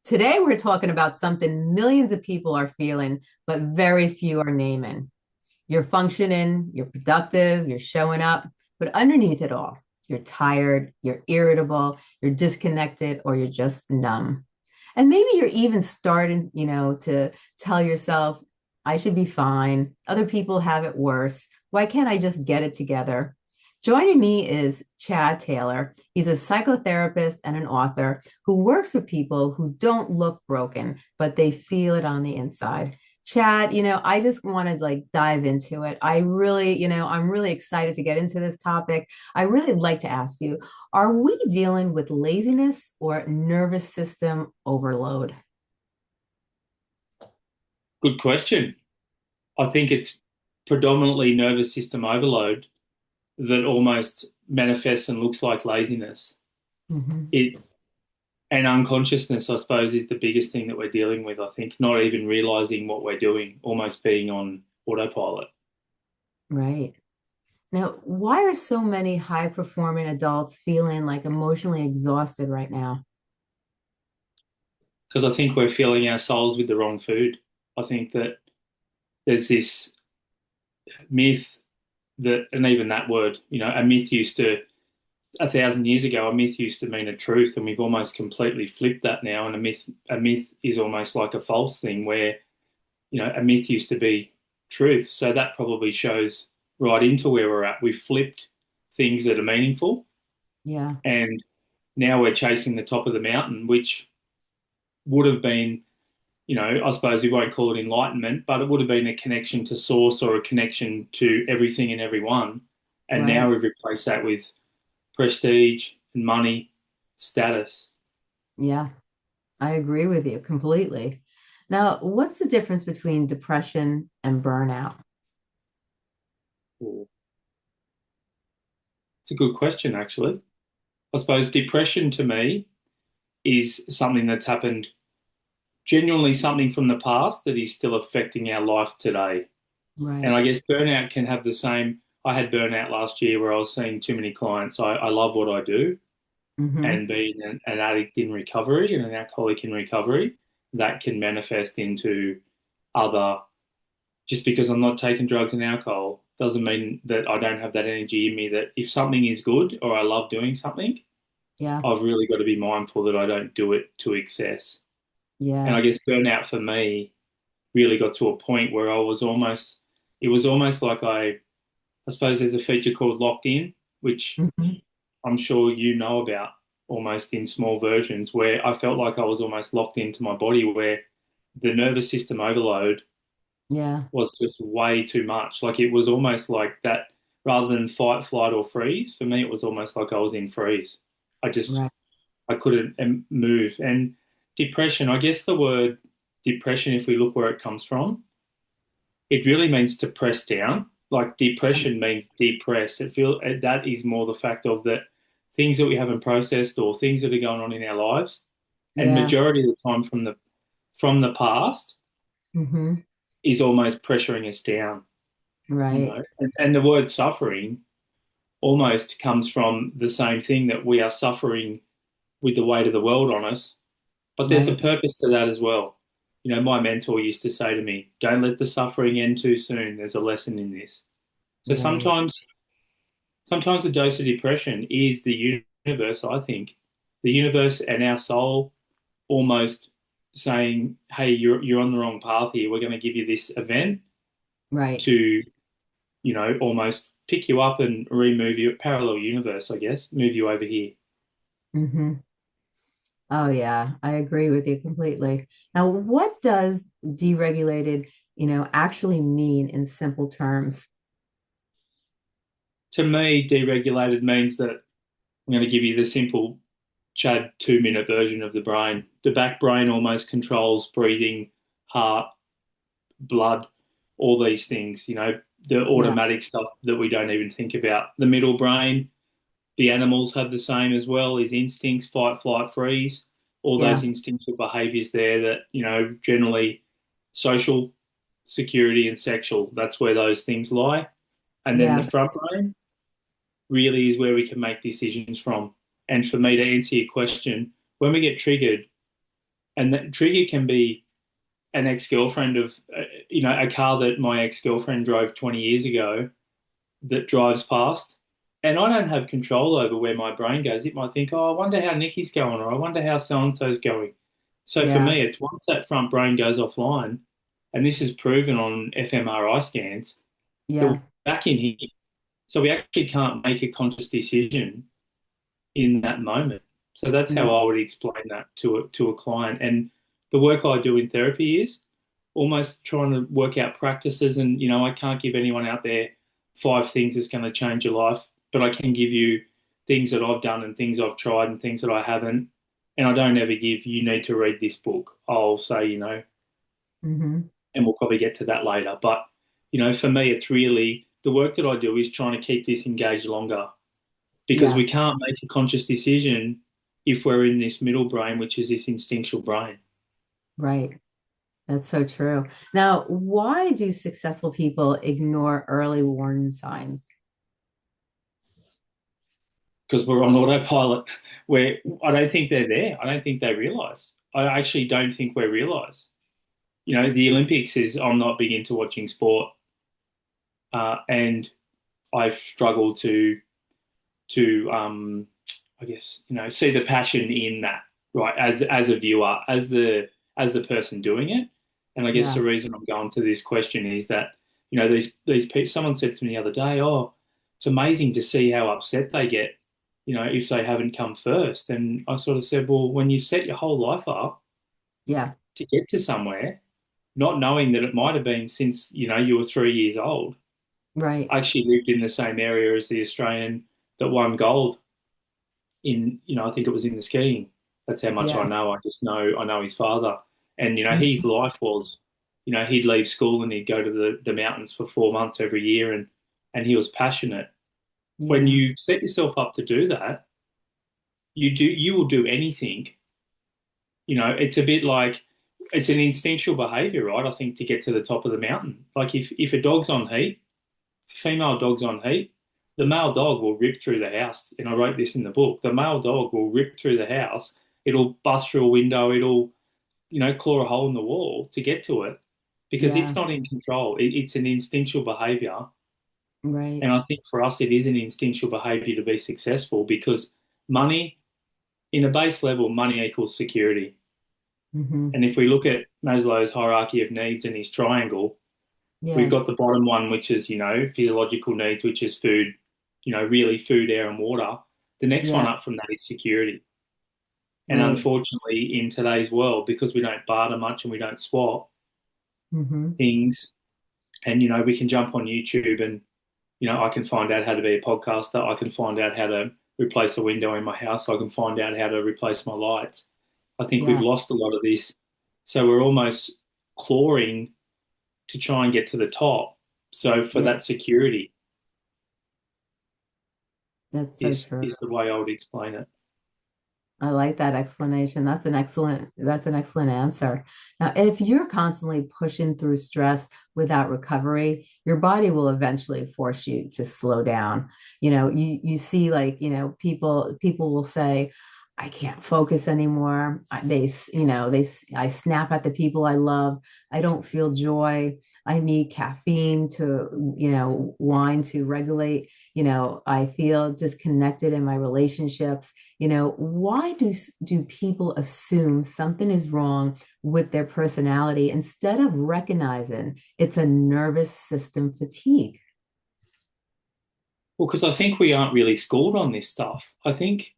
Today, we're talking about something millions of people are feeling, but very few are naming. You're functioning, you're productive, you're showing up, but underneath it all, you're tired, you're irritable, you're disconnected, or you're just numb. And maybe you're even starting, to tell yourself, I should be fine. Other people have it worse. Why can't I just get it together? Joining me is Chad Taylor. He's a psychotherapist and an author who works with people who don't look broken, but they feel it on the inside. Chad, I just want to dive into it. I'm really excited to get into this topic. I really like to ask you, are we dealing with laziness or nervous system overload? Good question. I think it's predominantly nervous system overload that almost manifests and looks like laziness. Mhm. It and unconsciousness, I suppose, is the biggest thing that we're dealing with. I think not even realizing what we're doing, almost being on autopilot. Right. Now, why are so many high performing adults feeling like emotionally exhausted right now? Because I think we're filling our souls with the wrong food. I think that there's this myth that, and even that word, a myth used to 1,000 years ago, a myth used to mean a truth, and we've almost completely flipped that now. And a myth is almost like a false thing, where a myth used to be truth. So that probably shows right into where we're at. We've flipped things that are meaningful, Yeah. and now we're chasing the top of the mountain, which would have been, I suppose we won't call it enlightenment, but it would have been a connection to source or a connection to everything and everyone. And now Right. we've replaced that with prestige and money, status. Yeah. I agree with you completely. Now, what's the difference between depression and burnout? It's a good question, actually. I suppose depression to me is something that's happened, genuinely something from the past that is still affecting our life today. And Right. I guess burnout can have the same. I had burnout last year where I was seeing too many clients. I love what I do, Hmm. and being an addict in recovery and an alcoholic in recovery, that can manifest into other. Just because I'm not taking drugs and alcohol doesn't mean that I don't have that energy in me. That if something is good or I love doing something, Yeah. I've really got to be mindful that I don't do it to excess. And I Yes. guess burnout for me really got to a point where it was almost like I suppose there's a feature called locked in, which Hmm. I'm sure you know about almost in small versions, where I felt like I was almost locked into my body, where the nervous system overload Yeah. was just way too much. Like it was almost like that rather than fight, flight, or freeze. For me, it was almost like I was in freeze. I just Right. I couldn't move. And depression, I guess the word depression, if we look where it comes from, it really means to press down. Like depression means depress. That is more the fact of that things that we haven't processed or things that are going on in our lives, and Yeah. majority of the time from the past Hmm. is almost pressuring us down. Right. And the word suffering almost comes from the same thing, that we are suffering with the weight of the world on us. But there's a Right. purpose to that as well. My mentor used to say to me, don't let the suffering end too soon. There's a lesson in this. So Right. sometimes a dose of depression is the universe, I think. The universe and our soul almost saying, hey, you're on the wrong path here. We're going to give you this event Right. to, almost pick you up and remove you, parallel universe, I guess, move you over here. Hmm. Oh, yeah. I agree with you completely. Now, what does deregulated, actually mean in simple terms? To me, deregulated means that I'm going to give you the simple Chad 2 minute version of the brain. The back brain almost controls breathing, heart, blood, all these things, the Yeah. automatic stuff that we don't even think about. The middle brain, the animals have the same as well, is instincts, fight, flight, freeze, all those Yeah. instinctual behaviors there that, generally social, security, and sexual, that's where those things lie. And then the Yeah. front brain really is where we can make decisions from. And for me to answer your question, when we get triggered, And that trigger can be an ex-girlfriend of, a car that my ex-girlfriend drove 20 years ago that drives past. And I don't have control over where my brain goes. It might think, oh, I wonder how Nikki's going, or I wonder how so-and-so's going. So for Yeah. me, it's once that front brain goes offline, and this is proven on fMRI scans, that we're Yeah. back in here. So we actually can't make a conscious decision in that moment. So that's Yeah. how I would explain that to a client. And the work I do in therapy is almost trying to work out practices. And I can't give anyone out there 5 things that's going to change your life, but I can give you things that I've done and things I've tried and things that I haven't. And I don't ever give you need to read this book. I'll say, Hmm. and we'll probably get to that later. But for me, it's really the work that I do is trying to keep this engaged longer because Yeah. we can't make a conscious decision if we're in this middle brain, which is this instinctual brain. Right. That's so true. Now, why do successful people ignore early warning signs? Because we're on autopilot where I don't think they're there. I don't think they realize. I actually don't think we realize. The Olympics is, I'm not big into watching sport, and I struggle to I guess, see the passion in that, right? As a viewer, as the person doing it. And I guess Yeah. the reason I'm going to this question is that, these people, someone said to me the other day, oh, it's amazing to see how upset they get, if they haven't come first. And I sort of said, well, when you set your whole life up Yeah. to get to somewhere, not knowing that it might have been since, you were 3 years old. Right. I actually lived in the same area as the Australian that won gold in, I think it was in the skiing. That's how much I Yeah. know. I know his father. And, his Mhm. life was, he'd leave school and he'd go to the mountains for 4 months every year, and he was passionate. When Yeah. you set yourself up to do that, you will do anything. It's a bit like it's an instinctual behavior, right? I think to get to the top of the mountain. Like if a dog's on heat, female dog's on heat, the male dog will rip through the house. And I wrote this in the book. The male dog will rip through the house. It'll bust through a window. It'll, claw a hole in the wall to get to it because it's Yeah. not in control. It's an instinctual behavior. Right. And I think for us, it is an instinctual behavior to be successful because money, in a base level, money equals security. Hmm. And if we look at Maslow's hierarchy of needs and his triangle, we've Yeah. got the bottom one, which is, physiological needs, which is food, really food, air, and water. The next one Yeah. up from that is security. And Right. unfortunately, in today's world, because we don't barter much and we don't swap Hmm. things, and, we can jump on YouTube and, I can find out how to be a podcaster. I can find out how to replace a window in my house. I can find out how to replace my lights. I think we've Yeah. lost a lot of this. So we're almost clawing to try and get to the top. So for Yeah. that security That's so is true. the way I would explain it. I like that explanation. That's an excellent answer. Now, if you're constantly pushing through stress without recovery, your body will eventually force you to slow down. You see like, people will say, I can't focus anymore. I snap at the people I love. I don't feel joy. I need caffeine to, wine to regulate. I feel disconnected in my relationships. Why do people assume something is wrong with their personality instead of recognizing it's a nervous system fatigue? Well, because I think we aren't really schooled on this stuff. I think,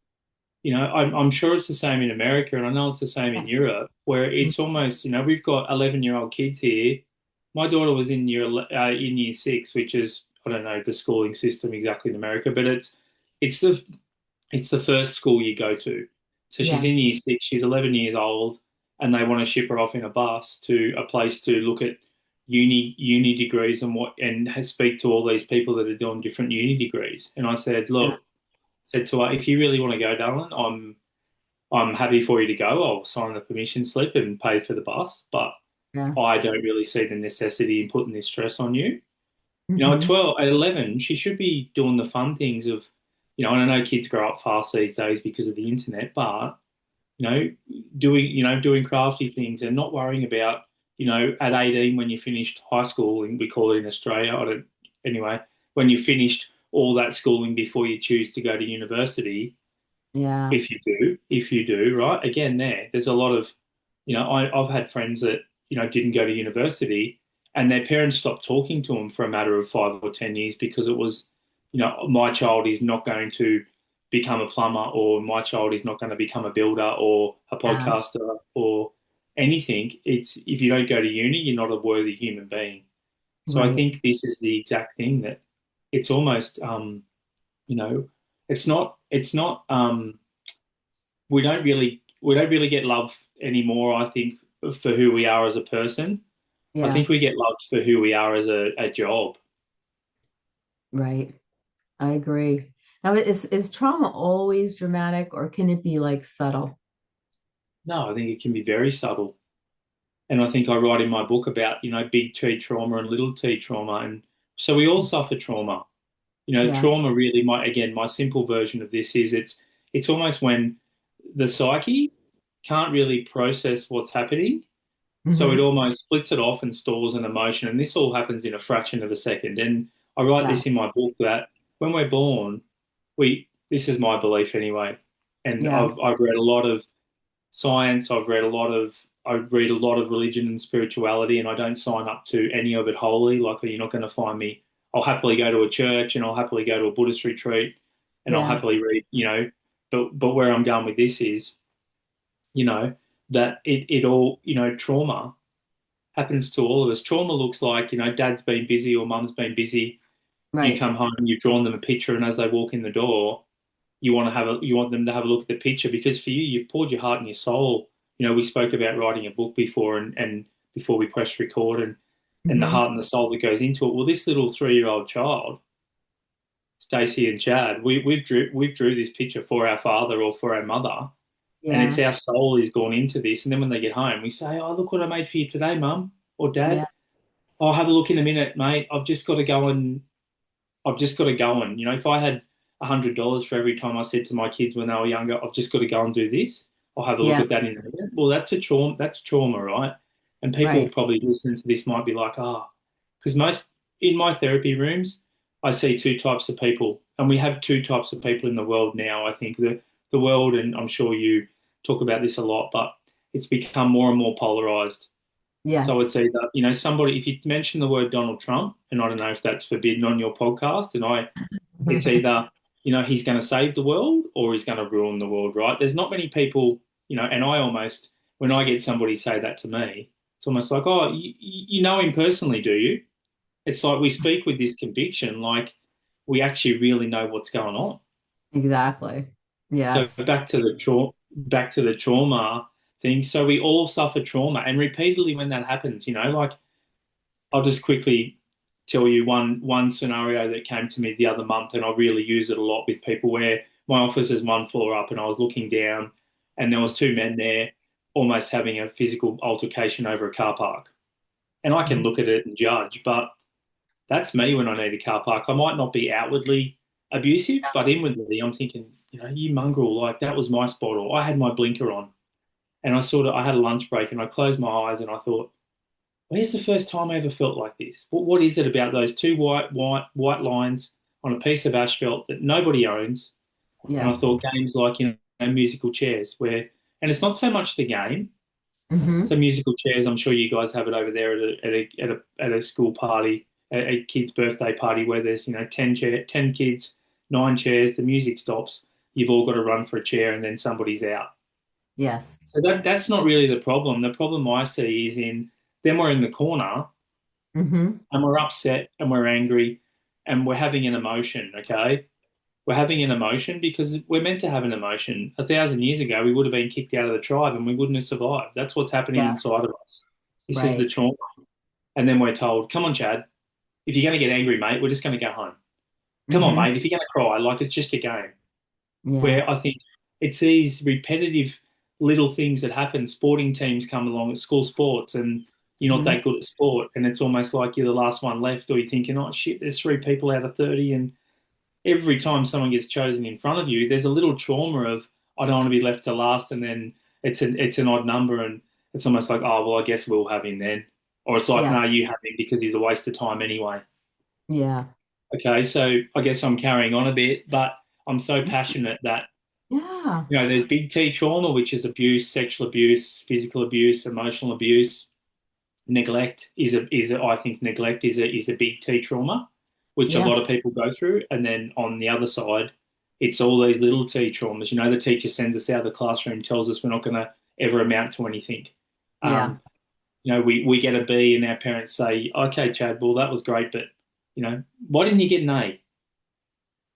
I'm sure it's the same in America, and I know it's the same in Europe, where it's almost, we've got 11-year-old kids here. My daughter was in year six, which is, I don't know the schooling system exactly in America, but it's the it's the first school you go to. So she's Yeah, in year six, she's 11 years old, and they want to ship her off in a bus to a place to look at uni degrees and speak to all these people that are doing different uni degrees. And I said, yeah, look, said to her, if you really want to go, darling, I'm happy for you to go. I'll sign the permission slip and pay for the bus, but yeah. I don't really see the necessity in putting this stress on you. At Hmm. 12, at 11, she should be doing the fun things of, and I know kids grow up fast these days because of the internet, but doing crafty things and not worrying about, at 18 when you finished high school, and we call it in Australia, I don't, anyway, when you finished all that schooling before you choose to go to university, Yeah. if you do, right? Again, there's a lot of, I've had friends that, didn't go to university and their parents stopped talking to them for a matter of 5 or 10 years because it was, my child is not going to become a plumber, or my child is not going to become a builder or a Yeah. podcaster or anything. It's if you don't go to uni, you're not a worthy human being. So I Right. think this is the exact thing that it's almost, you know, it's not we don't really get love anymore, I think, for who we are as a person. I Yeah. think we get loved for who we are as a job. Right. I agree. Now, is trauma always dramatic or can it be like subtle? No, I think it can be very subtle. And I think I write in my book about, big T trauma and little T trauma. And so we all suffer trauma. Yeah. Trauma really, my simple version of this is it's almost when the psyche can't really process what's happening. So it Hmm. almost splits it off and stores an emotion. And this all happens in a fraction of a second. And I write Yeah. this in my book that when we're born, this is my belief anyway. And Yeah. I've read a lot of science, I read a lot of religion and spirituality, and I don't sign up to any of it wholly. Like you're not going to find me. I'll happily go to a church and I'll happily go to a Buddhist retreat and I'll Yeah. happily read, but where I'm going with this is, you know, that it all, trauma happens to all of us. Trauma looks like, dad's been busy or mum's been busy. You Right. come home, you've drawn them a picture, and as they walk in the door, you want them to have a look at the picture because for you, you've poured your heart and your soul. We spoke about writing a book before, and before we press record, and the Hmm. heart and the soul that goes into it. Well, this little 3-year-old child, Stacey and Chad, we've drew this picture for our father or for our mother, and it's Yeah. our soul is gone into this. And then when they get home, we say, "Oh, look what I made for you today, Mum or Yeah. Dad. I'll have a look in a minute, mate. I've just got to go and, if I had $100 for every time I said to my kids when they were younger, I've just got to go and do this. I'll have a look Yeah. at that in a minute. Well, that's a trauma. That's trauma, right? And people Right. probably listening to this might be like, because most in my therapy rooms, I see two types of people, and we have two types of people in the world now. I think the world, and I'm sure you talk about this a lot, but it's become more and more polarized. So Yes. it's either, somebody, if you mention the word Donald Trump, and I don't know if that's forbidden on your podcast, it's either, he's going to save the world or he's going to ruin the world, right? There's not many people, and when I get somebody say that to me, it's almost like, oh, you know him personally, do you? It's like we speak with this conviction, like we actually really know what's going on. Exactly. So Yes. back to the trauma thing. So we all suffer trauma, and repeatedly when that happens, like I'll just quickly tell you one scenario that came to me the other month, and I really use it a lot with people where my office is one floor up, and I was looking down, and there was two men there, almost having a physical altercation over a car park. And I can Mhm. look at it and judge, but that's me when I need a car park. I might not be outwardly abusive, but inwardly I'm thinking, you mongrel, like that was my spot, or I had my blinker on, and I had a lunch break, and I closed my eyes, and I thought, where's the first time I ever felt like this? What is it about those two white lines on a piece of asphalt that nobody owns? And I Yes. thought games like, musical chairs and it's not so much the game. So Hmm. musical chairs, I'm sure you guys have it over there at a school party, a kid's birthday party where there's, 10 kids, 9 chairs, the music stops. You've all got to run for a chair and then somebody's out. Yes. So that's not really the problem. The problem I see is then we're in the corner Hmm. and we're upset and we're angry and we're having an emotion, okay? We're having an emotion because we're meant to have an emotion. 1,000 years ago, we would have been kicked out of the tribe and we wouldn't have survived. That's what's happening Yeah. inside of us. This is the Right. trauma. And then we're told, come on, Chad, if you're going to get angry, mate, we're just going to go home. Come on, Hmm. mate, if you're going to cry, like it's just a game. Yeah. Where I think it's these repetitive little things that happen. Sporting teams come along at school sports and you're not Hmm. that good at sport. And it's almost like you're the last one left, or you're thinking, oh, shit, there's 3 people out of 30. And every time someone gets chosen in front of you, there's a little trauma of, I don't want to be left to last. And then it's an odd number, and it's almost like, oh well, I guess we'll have him then, or it's like, Yeah. no, you have him because he's a waste of time anyway. Yeah. Okay, so I guess I'm carrying on a bit, but I'm so passionate that Yeah. there's big T trauma, which is abuse, sexual abuse, physical abuse, emotional abuse. Neglect I think neglect is a big T trauma, which a Yeah. lot of people go through. And then on the other side, it's all these little T traumas. The teacher sends us out of the classroom, tells us we're not going to ever amount to anything. Yeah. Um, we get a B and our parents say, okay, Chad, well, that was great, but, why didn't you get an A?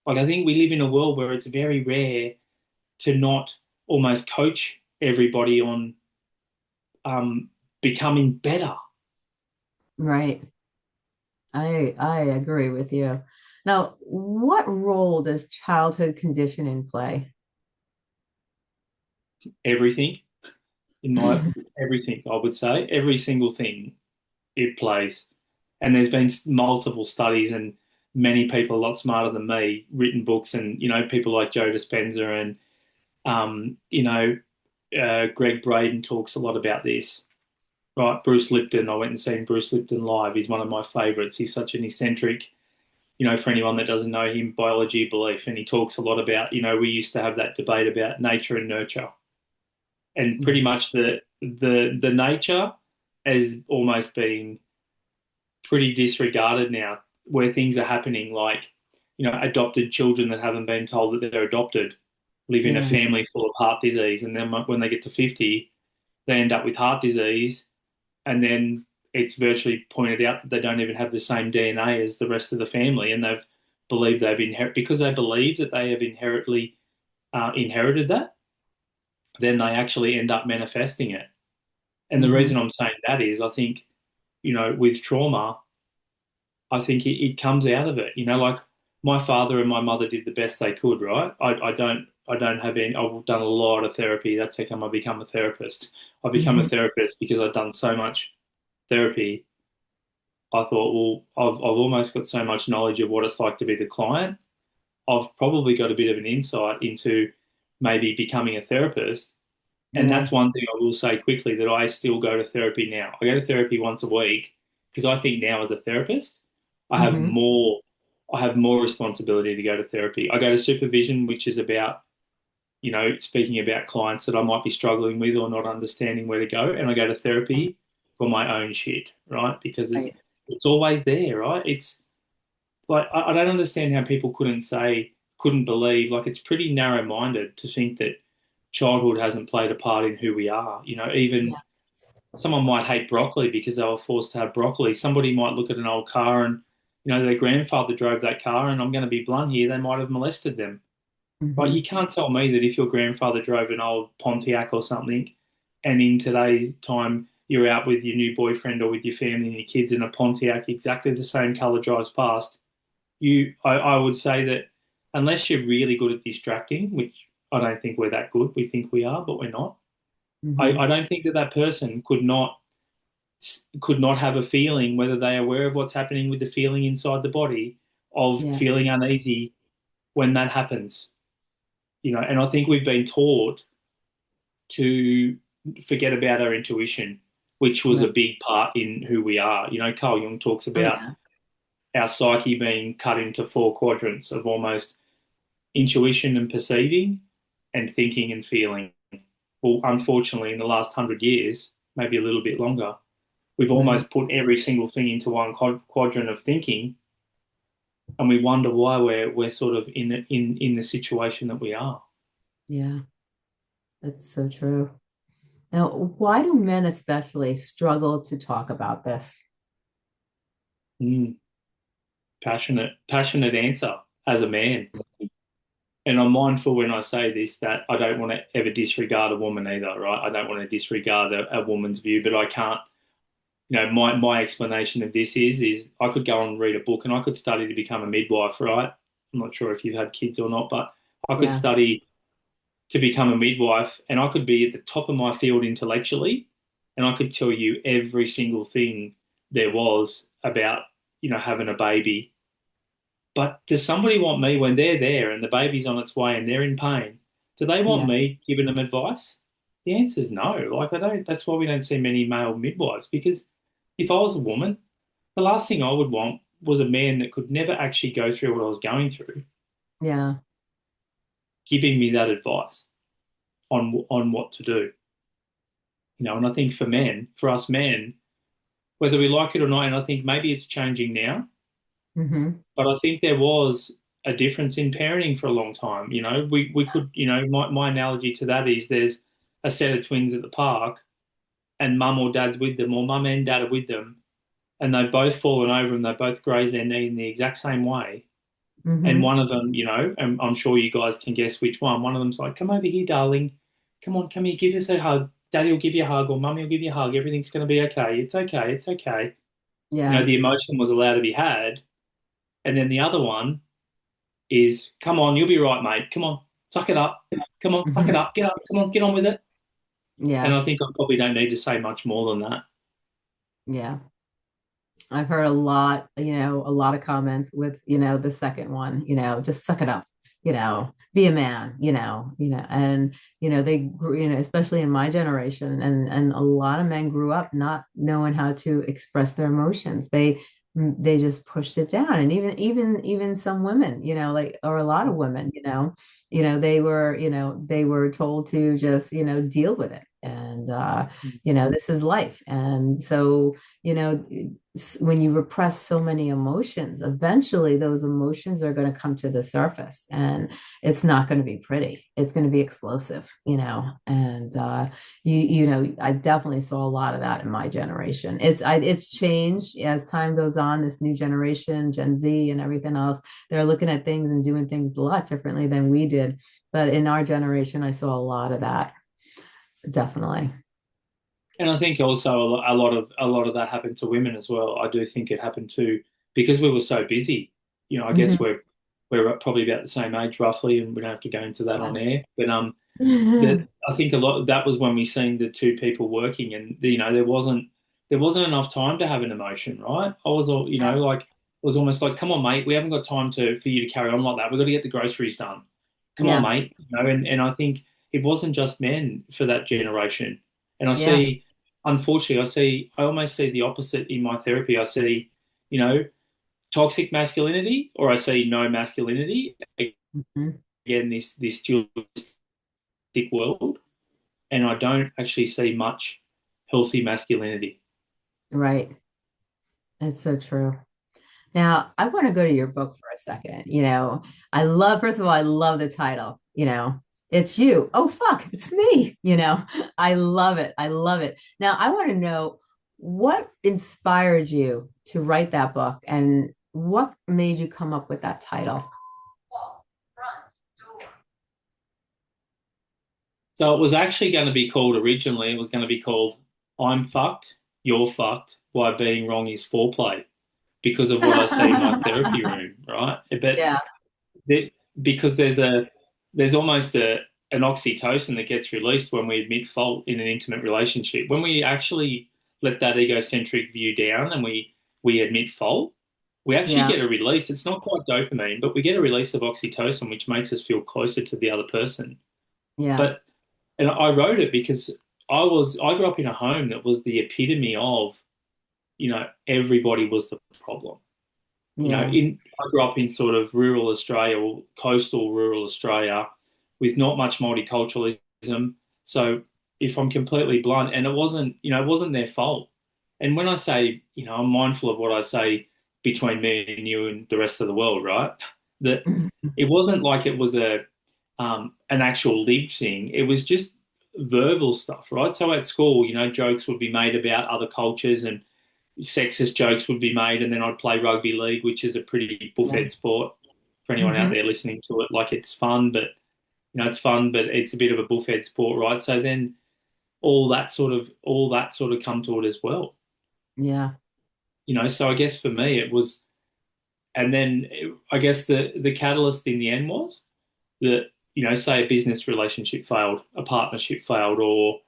Like, I think we live in a world where it's very rare to not almost coach everybody on becoming better. Right. I agree with you. Now, what role does childhood conditioning play? Everything in my everything, I would say, every single thing it plays. And there's been multiple studies and many people a lot smarter than me written books, and people like Joe Dispenza and um, you know Greg Braden talks a lot about this. Right, Bruce Lipton. I went and seen Bruce Lipton live. He's one of my favourites. He's such an eccentric. For anyone that doesn't know him, biology belief, and he talks a lot about. We used to have that debate about nature and nurture, and pretty Yeah. much the nature has almost been pretty disregarded now, where things are happening like, adopted children that haven't been told that they're adopted live in a Yeah. family full of heart disease, and then when they get to 50, they end up with heart disease, and then it's virtually pointed out that they don't even have the same DNA as the rest of the family, and they've inherited because they believe that they have inherited that, then they actually end up manifesting it. And the Hmm. reason I'm saying that is I think, with trauma, I think it comes out of it. Like my father and my mother did the best they could, right? I don't have any. I've done a lot of therapy. That's how come I become a therapist. I become a Hmm. therapist because I've done so much therapy. I thought, well, I've almost got so much knowledge of what it's like to be the client. I've probably got a bit of an insight into maybe becoming a therapist. And Yeah. that's one thing I will say quickly, that I still go to therapy now. I go to therapy once a week because I think now as a therapist, I have Hmm. more I have more responsibility to go to therapy. I go to supervision, which is about, speaking about clients that I might be struggling with or not understanding where to go. And I go to therapy for my own shit, right? Because Right. it's always there, right? It's like I don't understand how people couldn't believe, like it's pretty narrow-minded to think that childhood hasn't played a part in who we are. Even Yeah. someone might hate broccoli because they were forced to have broccoli. Somebody might look at an old car and, their grandfather drove that car, and I'm going to be blunt here, they might have molested them. Right? Hmm. You can't tell me that if your grandfather drove an old Pontiac or something, and in today's time you're out with your new boyfriend or with your family and your kids in a Pontiac exactly the same color drives past, I would say that unless you're really good at distracting, which I don't think we're that good, we think we are, but we're not. I Hmm. don't think that person could not have a feeling, whether they're aware of what's happening with the feeling inside the body of Yeah. feeling uneasy when that happens. And I think we've been taught to forget about our intuition, which was a Right. big part in who we are. Carl Jung talks Oh about yeah. our psyche being cut into four quadrants of almost intuition and perceiving and thinking and feeling. Well, unfortunately, in the last 100 years, maybe a little bit longer, we've Right. almost put every single thing into one quadrant of thinking, and we wonder why we're sort of in the situation that we are. Yeah. That's so true. Now, why do men especially struggle to talk about this? Mm, passionate answer as a man. And I'm mindful when I say this that I don't want to ever disregard a woman either, right? I don't want to disregard a woman's view, but I can't. My explanation of this is I could go and read a book and I could study to become a midwife, right? I'm not sure if you've had kids or not, but I could Yeah. study to become a midwife, and I could be at the top of my field intellectually, and I could tell you every single thing there was about, having a baby. But does somebody want me when they're there and the baby's on its way and they're in pain? Do they want Yeah. me giving them advice? The answer is no. Like, I don't, that's why we don't see many male midwives, because if I was a woman, the last thing I would want was a man that could never actually go through what I was going through, Yeah. giving me that advice on what to do. And I think for men, for us men, whether we like it or not, and I think maybe it's changing now, Hmm. but I think there was a difference in parenting for a long time. We could, my analogy to that is there's a set of twins at the park and mum or dad's with them, or mum and dad are with them, and they've both fallen over and they both graze their knee in the exact same way. And Hmm. one of them, and I'm sure you guys can guess which one. One of them's like, "Come over here, darling. Come on, come here, give us a hug. Daddy will give you a hug, or mummy will give you a hug. Everything's going to be okay. It's okay. It's okay." Yeah. The emotion was allowed to be had. And then the other one is, "Come on, you'll be right, mate. Come on, suck it up. Come on, suck it Hmm. up. Get up. Come on, get on with it." And Yeah. I think I probably don't need to say much more than that. Yeah. I've heard a lot of comments with, the second one, just suck it up, be a man, and, especially in my generation, and a lot of men grew up not knowing how to express their emotions. They just pushed it down. And even some women, like, or a lot of women, they were told to just, deal with it. And, this is life. And so, you know, when you repress so many emotions, eventually those emotions are going to come to the surface, and it's not going to be pretty. It's going to be explosive, and I definitely saw a lot of that in my generation. It's changed as time goes on. This new generation, Gen Z and everything else, they're looking at things and doing things a lot differently than we did. But in our generation, I saw a lot of that, definitely. And I think also a lot of that happened to women as well. I do think it happened to because we were so busy. I guess Mhm. we're probably about the same age roughly, and we don't have to go into that Yeah. on air. But that I think a lot that was when we seen the two people working, and there wasn't enough time to have an emotion, right? I was all like it was almost like, come on, mate, we haven't got time to for you to carry on like that. We've got to get the groceries done. Come on, Yeah. mate. And I think it wasn't just men for that generation. And Yeah. unfortunately, I almost see the opposite in my therapy. I see, you know, toxic masculinity, or I see no masculinity. Mhm. Again, this dualistic world, and I don't actually see much healthy masculinity. Right. It's so true. Now, I want to go to your book for a second. First of all, I love the title, it's you. Oh, fuck, it's me. I love it. I love it. Now, I want to know what inspired you to write that book, and what made you come up with that title? So it was actually going to be called originally. It was going to be called "I'm fucked, you're fucked. Why being wrong is foreplay," because of what I see in my therapy room, right? But Yeah. there, because there's almost an oxytocin that gets released when we admit fault in an intimate relationship. When we actually let that egocentric view down and we admit fault, we actually Yeah. get a release. It's not quite dopamine, but we get a release of oxytocin, which makes us feel closer to the other person. Yeah. But and I wrote it because I grew up in a home that was the epitome of, everybody was the problem. Yeah. I grew up in sort of rural Australia or coastal rural Australia with not much multiculturalism. So if I'm completely blunt, and it wasn't their fault. And when I say, I'm mindful of what I say between me and you and the rest of the world, right? That it wasn't like it was an actual lived thing. It was just verbal stuff, right? So at school, jokes would be made about other cultures and sexist jokes would be made, and then I'd play rugby league, which is a pretty Yeah. buffhead sport for anyone out Hmm. there listening to it. Like it's fun, but it's a bit of a buffhead sport, right? So then all that sort of come to it as well. Yeah. So I guess for me it was, and then I guess the catalyst in the end was that, say a business relationship failed, a partnership failed, or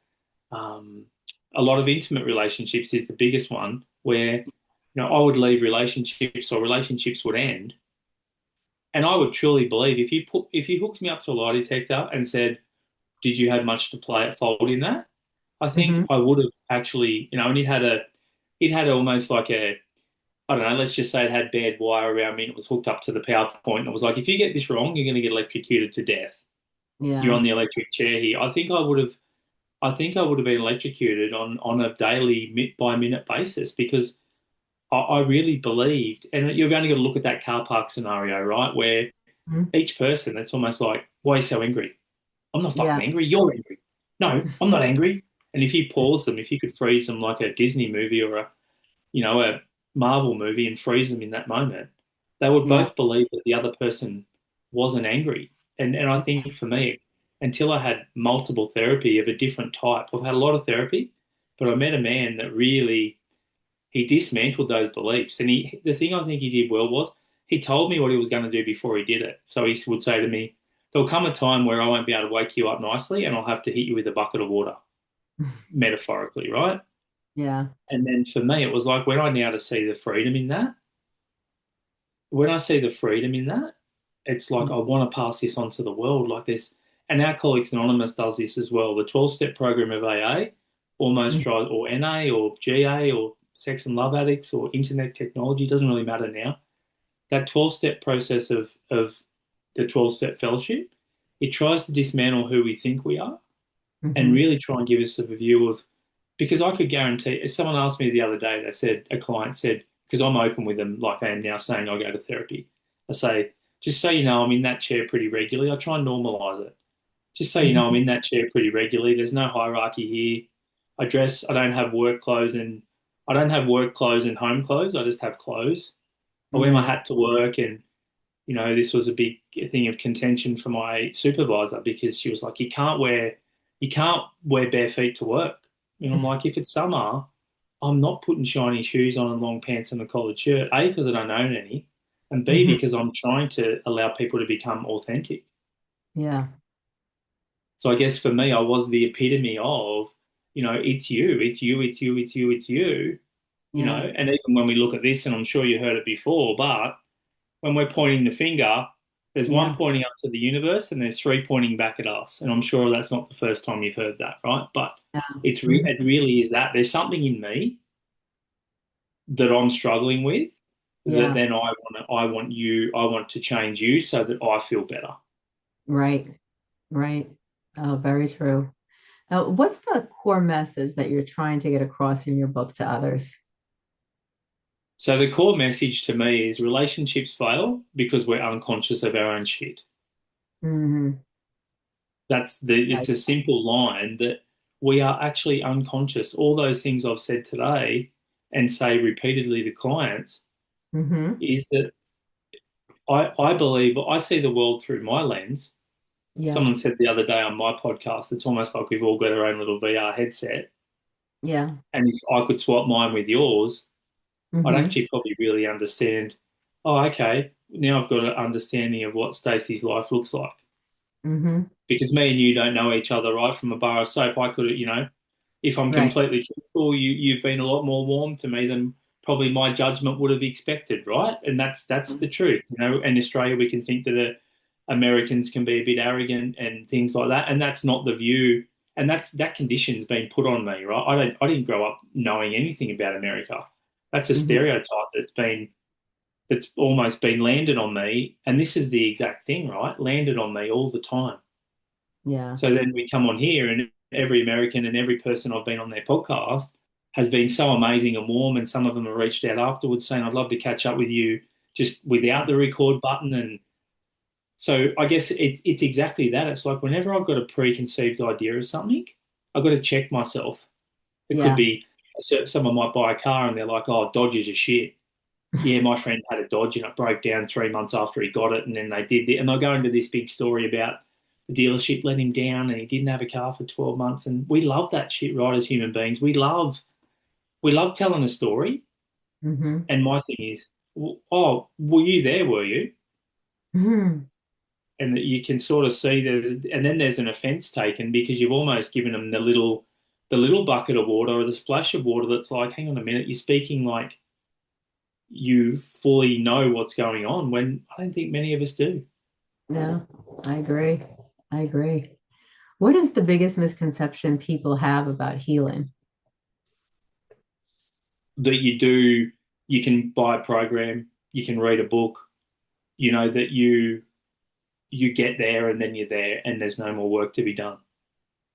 um, a lot of intimate relationships is the biggest one where, I would leave relationships or relationships would end. And I would truly believe if you hooked me up to a lie detector and said, did you have much to play at fault in that? I think Hmm. I would have actually, and it had almost like a, I don't know, let's just say it had bad wire around me and it was hooked up to the power point. And it was like, if you get this wrong, you're going to get electrocuted to death. You're Yeah. on the electric chair here. I think I would have been electrocuted on a daily minute by minute basis because I really believed, and you've only got to look at that car park scenario, right? Where Mhm. each person, it's almost like, why are you so angry? I'm not fucking Yeah. angry. You're angry. No, I'm not angry. And if you pause them, if you could freeze them like a Disney movie or a Marvel movie and freeze them in that moment, they would Yeah. both believe that the other person wasn't angry. And I think for me, until I had multiple therapy of a different type, I've had a lot of therapy, but I met a man that really he dismantled those beliefs. And the thing I think he did well was he told me what he was going to do before he did it. So he would say to me, "There'll come a time where I won't be able to wake you up nicely, and I'll have to hit you with a bucket of water, metaphorically, right?" Yeah. And then for me, it was like when I now to see the freedom in that, when I see the freedom in that, it's like I want to pass this on to the world. Like this, and Alcoholics Anonymous does this as well. The 12-step program of AA almost Mhm. tries, or NA, or GA, or sex and love addicts, or internet technology, doesn't really matter now. That 12-step process of the 12-step fellowship, it tries to dismantle who we think we are and Mhm. really try and give us a view of, because I could guarantee, if someone asked me the other day, they said, a client said, because I'm open with them, like I am now saying I go to therapy. I say, just so you know, I'm in that chair pretty regularly. I try and normalize it. Just so you know, I'm Mhm. in that chair pretty regularly. There's no hierarchy here. I don't have work clothes and I don't have work clothes and home clothes. I just have clothes. I wear my Right. hat to work and this was a big thing of contention for my supervisor because she was like, you can't wear bare feet to work. And I'm like, if it's summer, I'm not putting shiny shoes on and long pants and a collared shirt. A, because I don't own any, and B, Mhm. because I'm trying to allow people to become authentic. Yeah. So I guess for me, I was the epitome of, it's you, it's you, it's you, it's you, it's you, Yeah. and even when we look at this, and I'm sure you heard it before, but when we're pointing the finger, there's one Yeah. pointing up to the universe and there's three pointing back at us. And I'm sure that's not the first time you've heard that, right? But Yeah. it Mhm. really is that. There's something in me that I'm struggling with that Yeah. then I want to change you so that I feel better. Right. Right. Oh, very true. Now, what's the core message that you're trying to get across in your book to others? So the core message to me is relationships fail because we're unconscious of our own shit. Hmm. It's a simple line that we are actually unconscious. All those things I've said today and say repeatedly to clients Hmm. is that I believe I see the world through my lens. Yeah. Someone said the other day on my podcast, it's almost like we've all got our own little VR headset. Yeah. And if I could swap mine with yours, I'd Hmm. actually probably really understand, oh, okay, now I've got an understanding of what Stacey's life looks like. Hmm. Because me and you don't know each other, right? From a bar of soap, I could, if I'm Right. completely truthful, you've been a lot more warm to me than probably my judgment would have expected, right? And that's the truth. In Australia we can think that Americans can be a bit arrogant and things like that, and that's not the view. And that condition's been put on me, right? I didn't grow up knowing anything about America. That's a Hmm. stereotype that's almost been landed on me, and this is the exact thing, right? Landed on me all the time. Yeah. So then we come on here, and every American and every person I've been on their podcast has been so amazing and warm. And some of them have reached out afterwards saying, I'd love to catch up with you just without the record button. And so I guess it's exactly that. It's like whenever I've got a preconceived idea of something, I've got to check myself. It could Yeah. be someone might buy a car and they're like, oh, Dodge is shit. Yeah, my friend had a Dodge and it broke down 3 months after he got it, and then they did it. And they'll go into this big story about the dealership let him down and he didn't have a car for 12 months. And we love that shit, right? As human beings, we love telling a story. Hmm. And my thing is, oh, were you there? Were you? Hmm. And that you can sort of see and then there's an offence taken because you've almost given them the little bucket of water or the splash of water that's like, hang on a minute, you're speaking like you fully know what's going on when I don't think many of us do. No, I agree. I agree. What is the biggest misconception people have about healing? That you can buy a program, you can read a book, that you get there and then you're there and there's no more work to be done.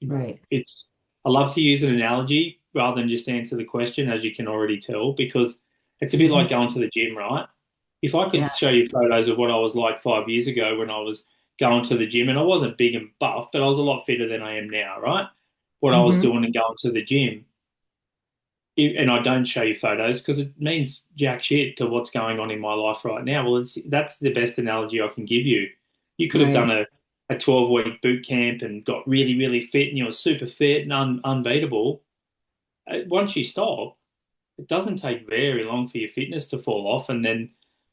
Right. It's I love to use an analogy rather than just answer the question, as you can already tell, because it's a bit Hmm. like going to the gym, right? If I Yeah. could show you photos of what I was like 5 years ago when I was going to the gym, and I wasn't big and buff, but I was a lot fitter than I am now, right? What I was Hmm. doing and going to the gym, and I don't show you photos because it means jack shit to what's going on in my life right now. Well, that's the best analogy I can give you. You could have done Right. a 12-week boot camp and got really, really fit and you're super fit and unbeatable. Once you stop, it doesn't take very long for your fitness to fall off and then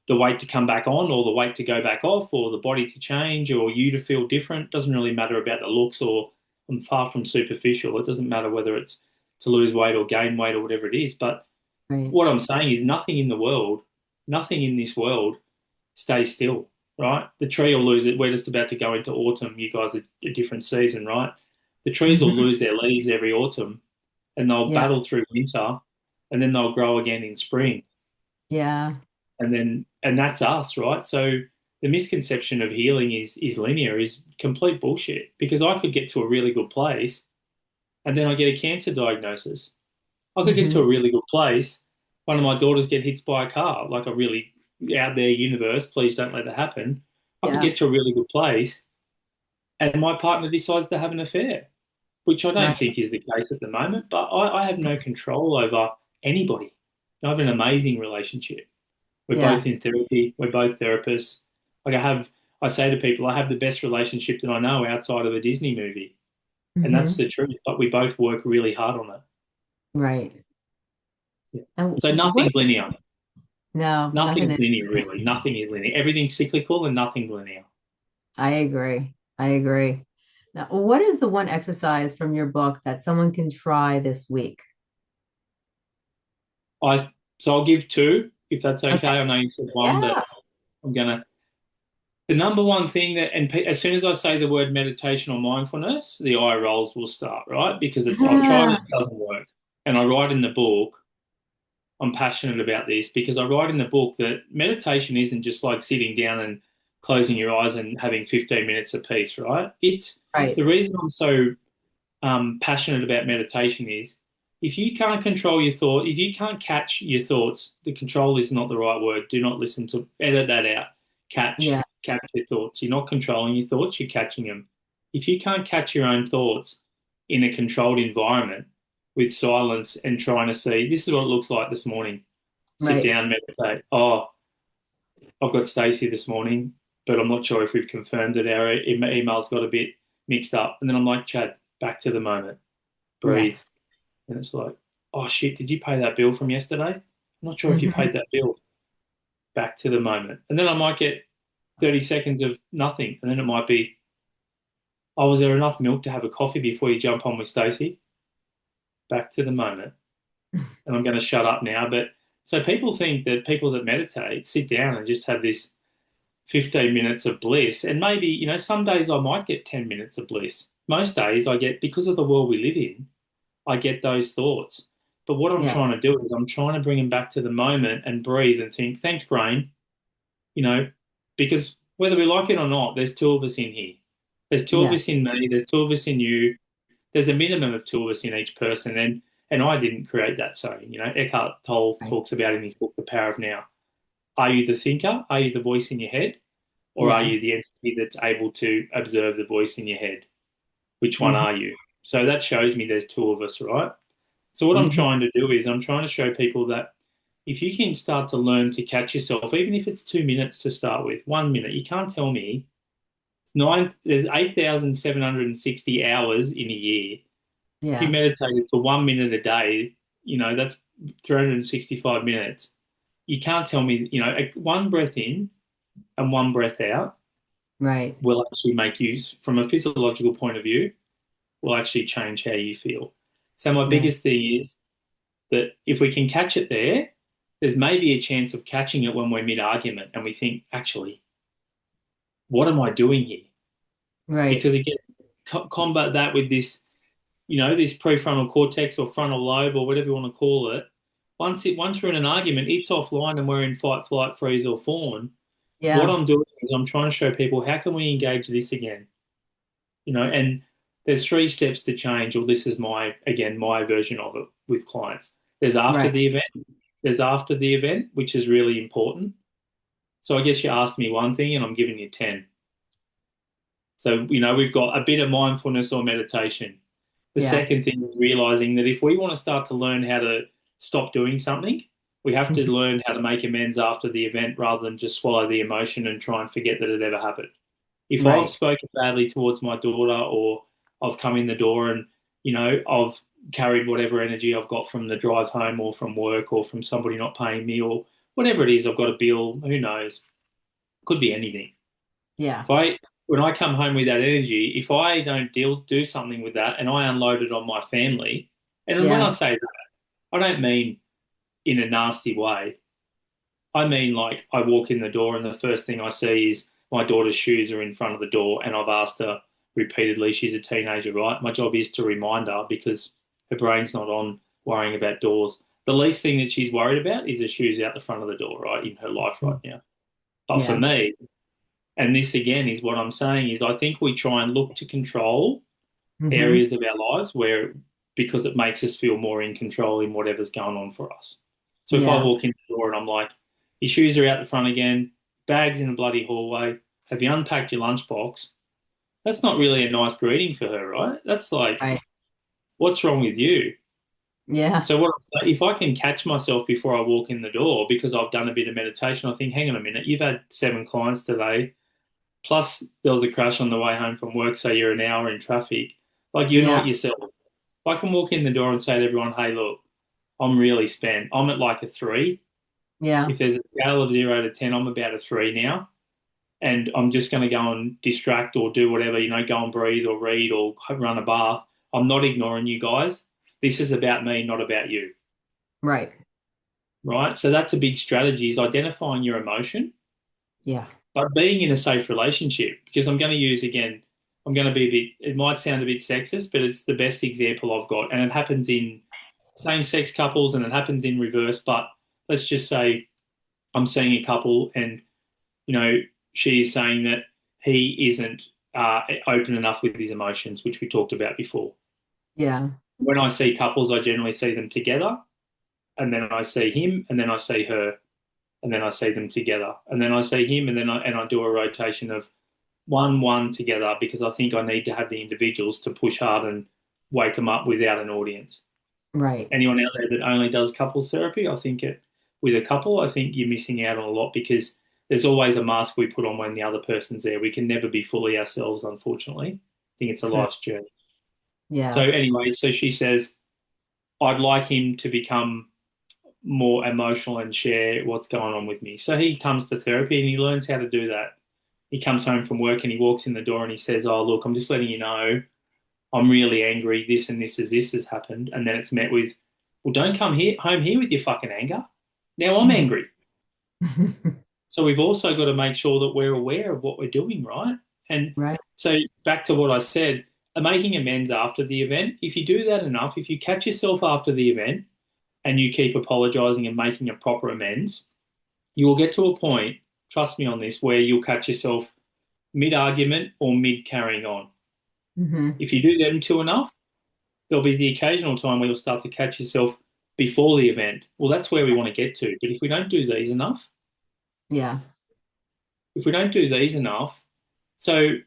the weight to come back on or the weight to go back off or the body to change or you to feel different. It doesn't really matter about the looks or I'm far from superficial. It doesn't matter whether it's to lose weight or gain weight or whatever it is. But Right. what I'm saying is nothing in this world stays still, right? The tree will lose it. We're just about to go into autumn. You guys are a different season, right? The trees will Hmm. lose their leaves every autumn and they'll Yeah. battle through winter and then they'll grow again in spring. Yeah. And that's us, right? So the misconception of healing is linear is complete bullshit because I could get to a really good place and then I get a cancer diagnosis. I could get Hmm. to a really good place. One of my daughters get hit by a car, like a really out there universe. Please don't let that happen. I could Yeah. get to a really good place, and my partner decides to have an affair, which I don't Right. think is the case at the moment. But I have no control over anybody. I have an amazing relationship. We're Yeah. both in therapy. We're both therapists. Like I say to people, I have the best relationship that I know outside of a Disney movie, and that's Hmm. the truth. But we both work really hard on it. Right. Yeah. And So nothing's what's linear. no, nothing Nothing's is. linear, really. Nothing is linear. Everything's cyclical and nothing's linear. I agree. I agree. Now, what is the one exercise from your book that someone can try this week? I so I'll give two, if that's okay. Okay. I know you said one, but Yeah. I'm gonna. The number one thing that, and as soon as I say the word meditation or mindfulness, the eye rolls will start, right? Because I've tried it, it doesn't work. And I write in the book, I'm passionate about this because I write in the book that meditation isn't just like sitting down and closing your eyes and having 15 minutes of peace, right? It's Right. the reason I'm so passionate about meditation is if you can't control your thought, if you can't catch your thoughts, the control is not the right word. Do not listen to, edit that out. Yeah. Catch your thoughts. You're not controlling your thoughts, you're catching them. If you can't catch your own thoughts in a controlled environment with silence and trying to see, this is what it looks like this morning. Sit Right. down, meditate. Oh, I've got Stacey this morning, but I'm not sure if we've confirmed it. Our emails got a bit mixed up. And then I'm like, Chad, back to the moment, breathe. Yes. And it's like, oh shit, did you pay that bill from yesterday? I'm not sure if you Hmm. paid that bill. Back to the moment. And then I might get 30 seconds of nothing. And then it might be, oh, was there enough milk to have a coffee before you jump on with Stacey? Back to the moment. And I'm going to shut up now. But so people think that people that meditate sit down and just have this 15 minutes of bliss. And maybe, some days I might get 10 minutes of bliss. Most days I get, because of the world we live in, I get those thoughts. But what I'm Yeah. trying to do is I'm trying to bring them back to the moment and breathe and think, thanks, brain, you know, because whether we like it or not, there's two of us in here. There's two of Yeah. us in me, there's two of us in you. There's a minimum of two of us in each person. And I didn't create that saying. Eckhart Tolle Right. talks about in his book, The Power of Now. Are you the thinker? Are you the voice in your head? Or are Yeah. you the entity that's able to observe the voice in your head? Which one Hmm. are you? So that shows me there's two of us, right? So what I'm Hmm. trying to do is I'm trying to show people that if you can start to learn to catch yourself, even if it's 2 minutes to start with, 1 minute, you can't tell me there's 8,760 hours in a year. If you Yeah. meditated for 1 minute a day, that's 365 minutes. You can't tell me, one breath in and one breath out Right. will actually make you, from a physiological point of view, will actually change how you feel. So my Right. biggest thing is that if we can catch it there, there's maybe a chance of catching it when we're mid-argument and we think, actually, what am I doing here? Right. Because again, combat that with this, this prefrontal cortex or frontal lobe or whatever you want to call it. Once we're in an argument, it's offline and we're in fight, flight, freeze, or fawn. What Yeah. I'm doing is I'm trying to show people how can we engage this again, and there's 3 steps to change, or this is my version of it with clients. There's after Right. the event, there's after the event, which is really important. So I guess you asked me one thing and I'm giving you 10. So, we've got a bit of mindfulness or meditation. The Yeah. second thing is realizing that if we want to start to learn how to stop doing something, we have to Mhm. learn how to make amends after the event rather than just swallow the emotion and try and forget that it ever happened. If I've Right. spoken badly towards my daughter, or I've come in the door and, I've carried whatever energy I've got from the drive home or from work or from somebody not paying me or whatever it is, I've got a bill, who knows? Could be anything. Yeah. If I When I come home with that energy, if I don't do something with that and I unload it on my family, and when I Yeah. say that, I don't mean in a nasty way. I mean, like, I walk in the door and the first thing I see is my daughter's shoes are in front of the door, and I've asked her repeatedly, she's a teenager, right? My job is to remind her because her brain's not on worrying about doors. The least thing that she's worried about is her shoes out the front of the door, right, in her life right now. But for Yeah. me, and this again is what I'm saying, is I think we try and look to control Hmm. areas of our lives where, because it makes us feel more in control in whatever's going on for us. So if I Yeah. walk in the door and I'm like, your shoes are out the front again, bags in the bloody hallway, have you unpacked your lunchbox? That's not really a nice greeting for her, right? That's like, Right. what's wrong with you? Yeah. So if I can catch myself before I walk in the door because I've done a bit of meditation, I think, hang on a minute, you've had 7 clients today, plus there was a crash on the way home from work, so you're an hour in traffic. Like, you're not Yeah. yourself. If I can walk in the door and say to everyone, hey, look, I'm really spent. I'm at like a 3. Yeah. If there's a scale of 0 to 10, I'm about a 3 now. And I'm just going to go and distract or do whatever, go and breathe or read or run a bath. I'm not ignoring you guys. This is about me, not about you. Right. Right. So that's a big strategy, is identifying your emotion, Yeah. but being in a safe relationship. Because I'm going to use, again, I'm going to be a bit, it might sound a bit sexist, but it's the best example I've got. And it happens in same sex couples and it happens in reverse. But let's just say I'm seeing a couple and, you know, she is saying that he isn't open enough with his emotions, which we talked about before. Yeah. When I see couples, I generally see them together, and then I see him, and then I see her, and then I see them together, and then I see him, and then I do a rotation of one together, because I think I need to have the individuals to push hard and wake them up without an audience. Right. Anyone out there that only does couples therapy, I think with a couple, I think you're missing out on a lot, because there's always a mask we put on when the other person's there. We can never be fully ourselves, unfortunately. I think it's a True. life's journey. So Yeah. anyway, so she says, I'd like him to become more emotional and share what's going on with me. So he comes to therapy and he learns how to do that. He comes home from work and he walks in the door and he says, oh, look, I'm just letting you know I'm really angry. This has happened. And then it's met with, well, don't come home here with your fucking anger. Now I'm Mhm. angry. So we've also got to make sure that we're aware of what we're doing, right? And Right. so back to what I said, making amends after the event. If you do that enough, if you catch yourself after the event and you keep apologizing and making a proper amends, you will get to a point, trust me on this, where you'll catch yourself mid-argument or mid-carrying on. Hmm. If you do them two enough, there'll be the occasional time where you'll start to catch yourself before the event. Well, that's where we want to get to. But if we don't do these enough, Yeah. if we don't do these enough, so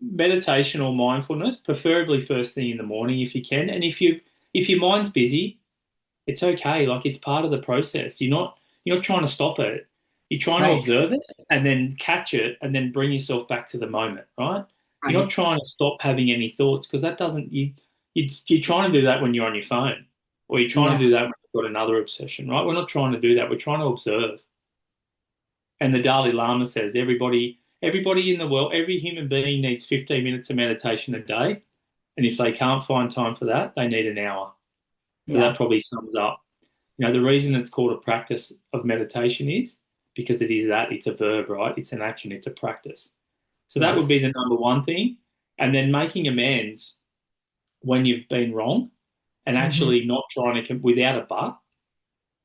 meditation or mindfulness, preferably first thing in the morning if you can. And if your mind's busy, it's okay. Like, it's part of the process. You're not trying to stop it. You're trying to Right. observe it and then catch it and then bring yourself back to the moment, right? You're not Right. trying to stop having any thoughts, because that doesn't you're trying to do that when you're on your phone, or you're trying Yeah. to do that when you've got another obsession, right? We're not trying to do that. We're trying to observe. And the Dalai Lama says everybody in the world, every human being needs 15 minutes of meditation a day. And if they can't find time for that, they need an hour. So that Yeah. probably sums up. The reason it's called a practice of meditation is because it is that. It's a verb, right? It's an action, it's a practice. So that would Yes. be the number one thing. and then making amends when you've been wrong, and Hmm. actually not trying to, without a but,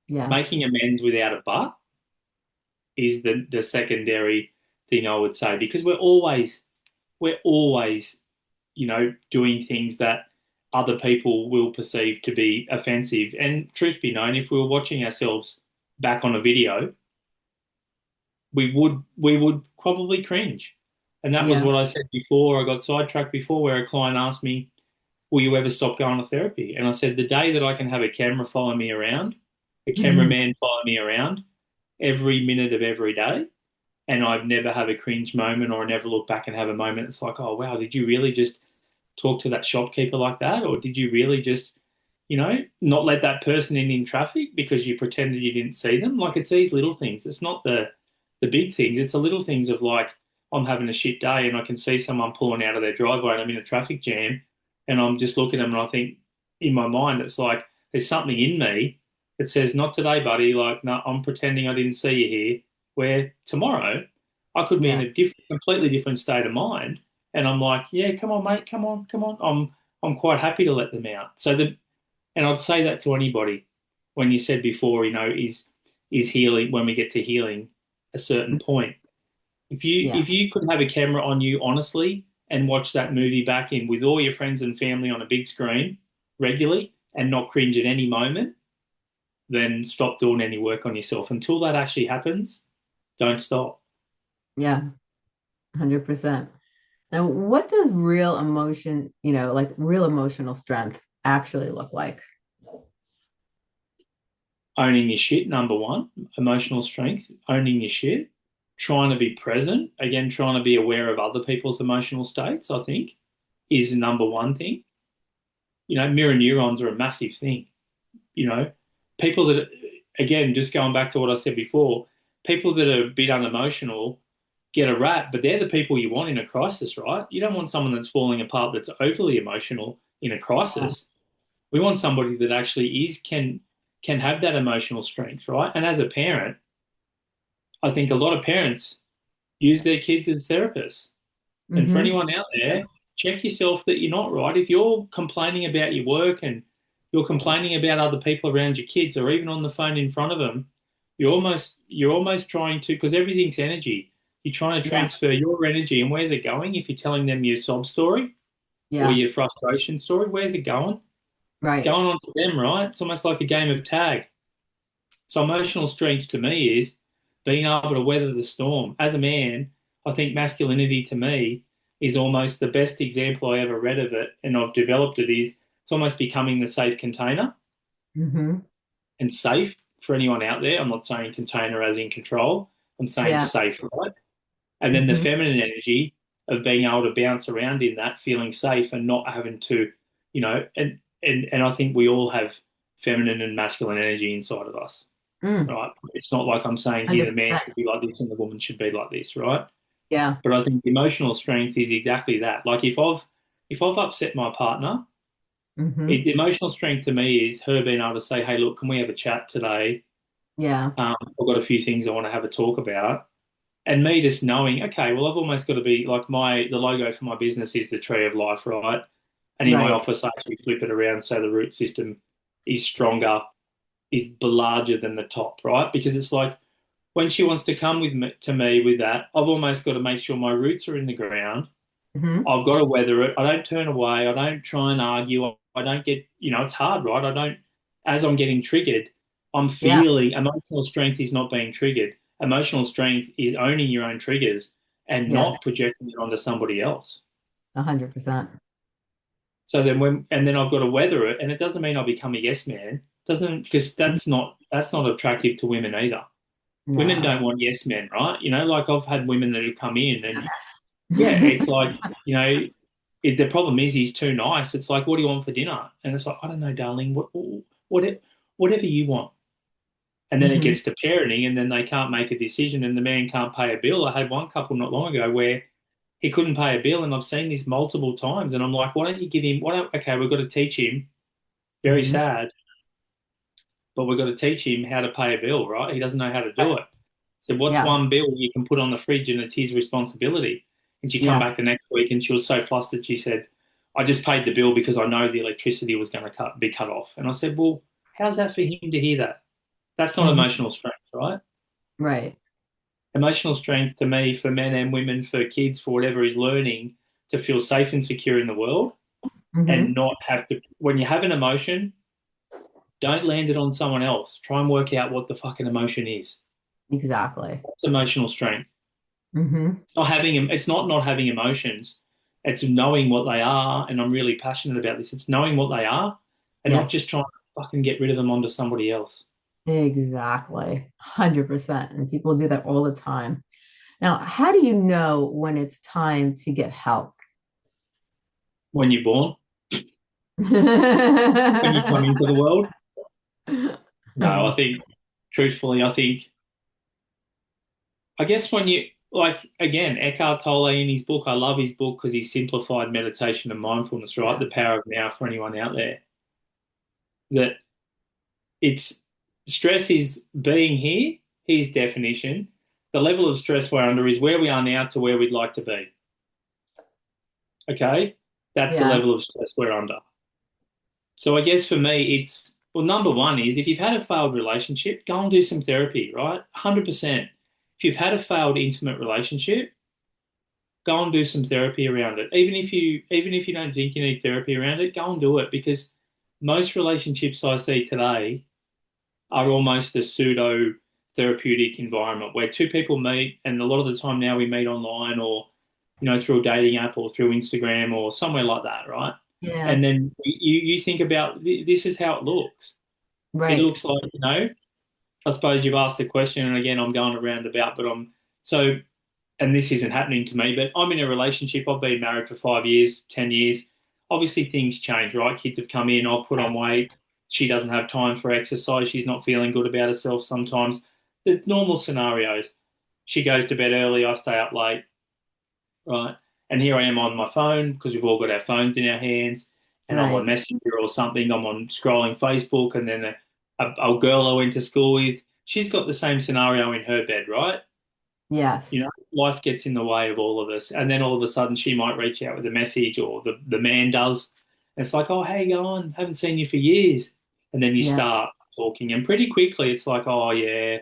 Yeah. making amends without a but is the secondary thing I would say, because we're always doing things that other people will perceive to be offensive. And truth be known, if we were watching ourselves back on a video, we would probably cringe. And that was Yeah. what I said before. I got sidetracked before, where a client asked me, will you ever stop going to therapy? And I said, the day that I can have a camera follow me around, a cameraman follow me around every minute of every day, and I've never have a cringe moment, or never look back and have a moment. It's like, oh, wow, did you really just talk to that shopkeeper like that? Or did you really just, not let that person in traffic because you pretended you didn't see them? Like, it's these little things. It's not the big things. It's the little things of, like, I'm having a shit day and I can see someone pulling out of their driveway and I'm in a traffic jam, and I'm just looking at them and I think, in my mind, it's like there's something in me that says, not today, buddy. Like, no, I'm pretending I didn't see you here. Where tomorrow I could be in Yeah. a completely different state of mind, and I'm like, yeah, come on, mate, come on, come on. I'm quite happy to let them out. And I'd say that to anybody. When you said before, is healing, when we get to healing a certain point. If you Yeah. if you could have a camera on you honestly and watch that movie back in with all your friends and family on a big screen regularly and not cringe at any moment, then stop doing any work on yourself. Until that actually happens, don't stop. Yeah. 100%. Now, what does real emotion, like real emotional strength actually look like? Owning your shit, number one. Emotional strength, owning your shit. Trying to be present, again, trying to be aware of other people's emotional states, I think, is the number one thing. Mirror neurons are a massive thing. You know, people that, again, just going back to what I said before, people that are a bit unemotional get a rap, but they're the people you want in a crisis, right? You don't want someone that's falling apart that's overly emotional in a Yeah. crisis. We want somebody that actually can have that emotional strength, right? And as a parent, I think a lot of parents use their kids as therapists. And for Hmm. anyone out there, check yourself that you're not right. If you're complaining about your work and you're complaining about other people around your kids, or even on the phone in front of them, you're almost trying to, because everything's energy. You're trying to Yeah. transfer your energy, and where's it going? If you're telling them your sob story or Yeah. your frustration story, where's it going? It's Right. going on to them, right? It's almost like a game of tag. So emotional strength to me is being able to weather the storm. As a man, I think masculinity to me is almost the best example I ever read of it, and I've developed it, is it's almost becoming the safe container. Hmm. And safe, for anyone out there, I'm not saying container as in control, I'm saying Yeah. safe, right? And then the Hmm. feminine energy of being able to bounce around in that, feeling safe and not having to, and I think we all have feminine and masculine energy inside of us, Mm. right? It's not like I'm saying here the man 100%. should be like this and the woman should be like this, right? Yeah. But I think emotional strength is exactly that. Like, if I've upset my partner, Hmm. emotional strength to me is her being able to say, "Hey, look, can we have a chat today? Yeah. I've got a few things I want to have a talk about." And me just knowing, okay, well, I've almost got to be like, the logo for my business is the tree of life, right? And in my Right. office, I actually flip it around so the root system is stronger, is larger than the top, right? Because it's like, when she wants to come to me with that, I've almost got to make sure my roots are in the ground. Hmm. I've got to weather it. I don't turn away. I don't try and argue. I don't get, it's hard, right? I don't, as I'm getting triggered, I'm Yeah. feeling emotional strength is not being triggered. Emotional strength is owning your own triggers and Yes. not projecting it onto somebody else. 100%. So and then I've got to weather it. And it doesn't mean I'll become a yes man. Doesn't, because that's not attractive to women either. Women No. don't want yes men, right? Like, I've had women that have come in and, yeah, Yeah. it's like, the problem is he's too nice. It's like, what do you want for dinner? And it's like, I don't know, darling, what, whatever you want. And then it Hmm. gets to parenting, and then they can't make a decision, and the man can't pay a bill. I had one couple not long ago where he couldn't pay a bill, and I've seen this multiple times. And I'm like, why don't you give him, okay, we've got to teach him, very Hmm. sad, but we've got to teach him how to pay a bill, right? He doesn't know how to do it. So what's Yeah. one bill you can put on the fridge and it's his responsibility? And she come Yeah. back the next week and she was so flustered. She said, I just paid the bill because I know the electricity was going to be cut off. And I said, well, how's that for him to hear that? That's not Mhm. emotional strength, right? Right. Emotional strength to me, for men and women, for kids, for whatever, is learning to feel safe and secure in the world and Hmm. not have to, when you have an emotion, don't land it on someone else. Try and work out what the fucking emotion is. Exactly. That's emotional strength. Hmm. It's not having emotions. It's knowing what they are. And I'm really passionate about this. It's knowing what they are and not Yes. just trying to fucking get rid of them onto somebody else. Exactly. 100%. And people do that all the time. Now, how do you know when it's time to get help? When you're born, when you come into the world. No, I think, truthfully, I guess when you, like, again, Eckhart Tolle in his book, I love his book because he simplified meditation and mindfulness, right? Yeah. The power of now for anyone out there. That it's stress is being here, his definition. The level of stress we're under is where we are now to where we'd like to be. Okay? That's the Yeah. level of stress we're under. So I guess for me, it's, well, number one is if you've had a failed relationship, go and do some therapy, right? 100%. If you've had a failed intimate relationship, go and do some therapy around it. Even if you don't think you need therapy around it, go and do it because most relationships I see today are almost a pseudo therapeutic environment where two people meet, and a lot of the time now we meet online or through a dating app or through Instagram or somewhere like that, right? Yeah. And then you think about this is how it looks. It Right. looks like I suppose you've asked the question, and again I'm going around about, but so and this isn't happening to me, but I'm in a relationship. I've been married for 5 years, 10 years. Obviously, things change, right? Kids have come in, I've put Yeah. on weight. She doesn't have time for exercise. She's not feeling good about herself sometimes. The normal scenarios. She goes to bed early, I stay up late, right? And here I am on my phone because we've all got our phones in our hands, and I'm on Right. Messenger or something. I'm on scrolling Facebook, and then a girl I went to school with, she's got the same scenario in her bed, right? Yes. Life gets in the way of all of us. And then all of a sudden she might reach out with a message or the man does. And it's like, oh, how you going? Haven't seen you for years. And then you Yeah. start talking. And pretty quickly it's like, oh, yeah,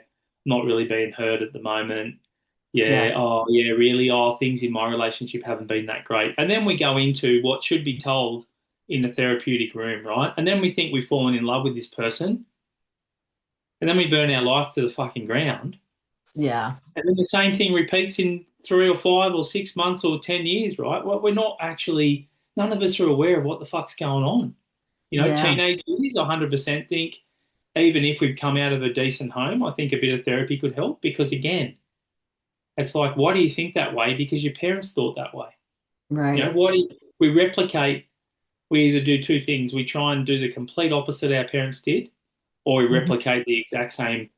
not really being heard at the moment. Yeah, Yes. oh, yeah, really? Oh, things in my relationship haven't been that great. And then we go into what should be told in a therapeutic room, right? And then we think we've fallen in love with this person. And then we burn our life to the fucking ground. Yeah. And then the same thing repeats in 3 or 5 or 6 months or 10 years, right? Well, we're not actually, none of us are aware of what the fuck's going on. Yeah. Teenage years, I 100% think, even if we've come out of a decent home, I think a bit of therapy could help because, again, it's like, why do you think that way? Because your parents thought that way. Right. Why do we replicate? We either do two things. We try and do the complete opposite our parents did, or we Hmm. replicate the exact same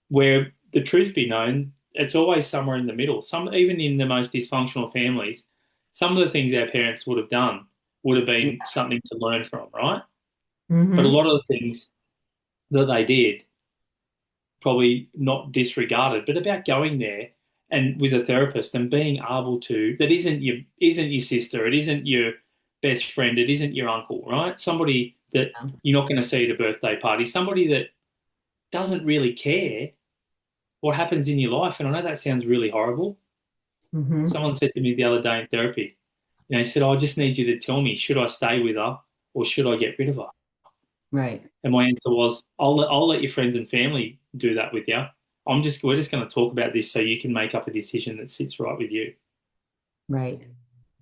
where the truth be known, it's always somewhere in the middle. Even in the most dysfunctional families, some of the things our parents would have done would have Yeah. been something to learn from, right? But a Hmm. lot of the things that they did, probably not disregarded, but about going there and with a therapist and being able to, that isn't your sister, it isn't your best friend, it isn't your uncle, right? Somebody that you're not going to see at a birthday party, somebody that doesn't really care what happens in your life. And I know that sounds really horrible. Hmm. Someone said to me the other day in therapy, he said, I just need you to tell me, should I stay with her or should I get rid of her? Right. And my answer was, I'll let your friends and family do that with you. We're just going to talk about this so you can make up a decision that sits right with you. Right.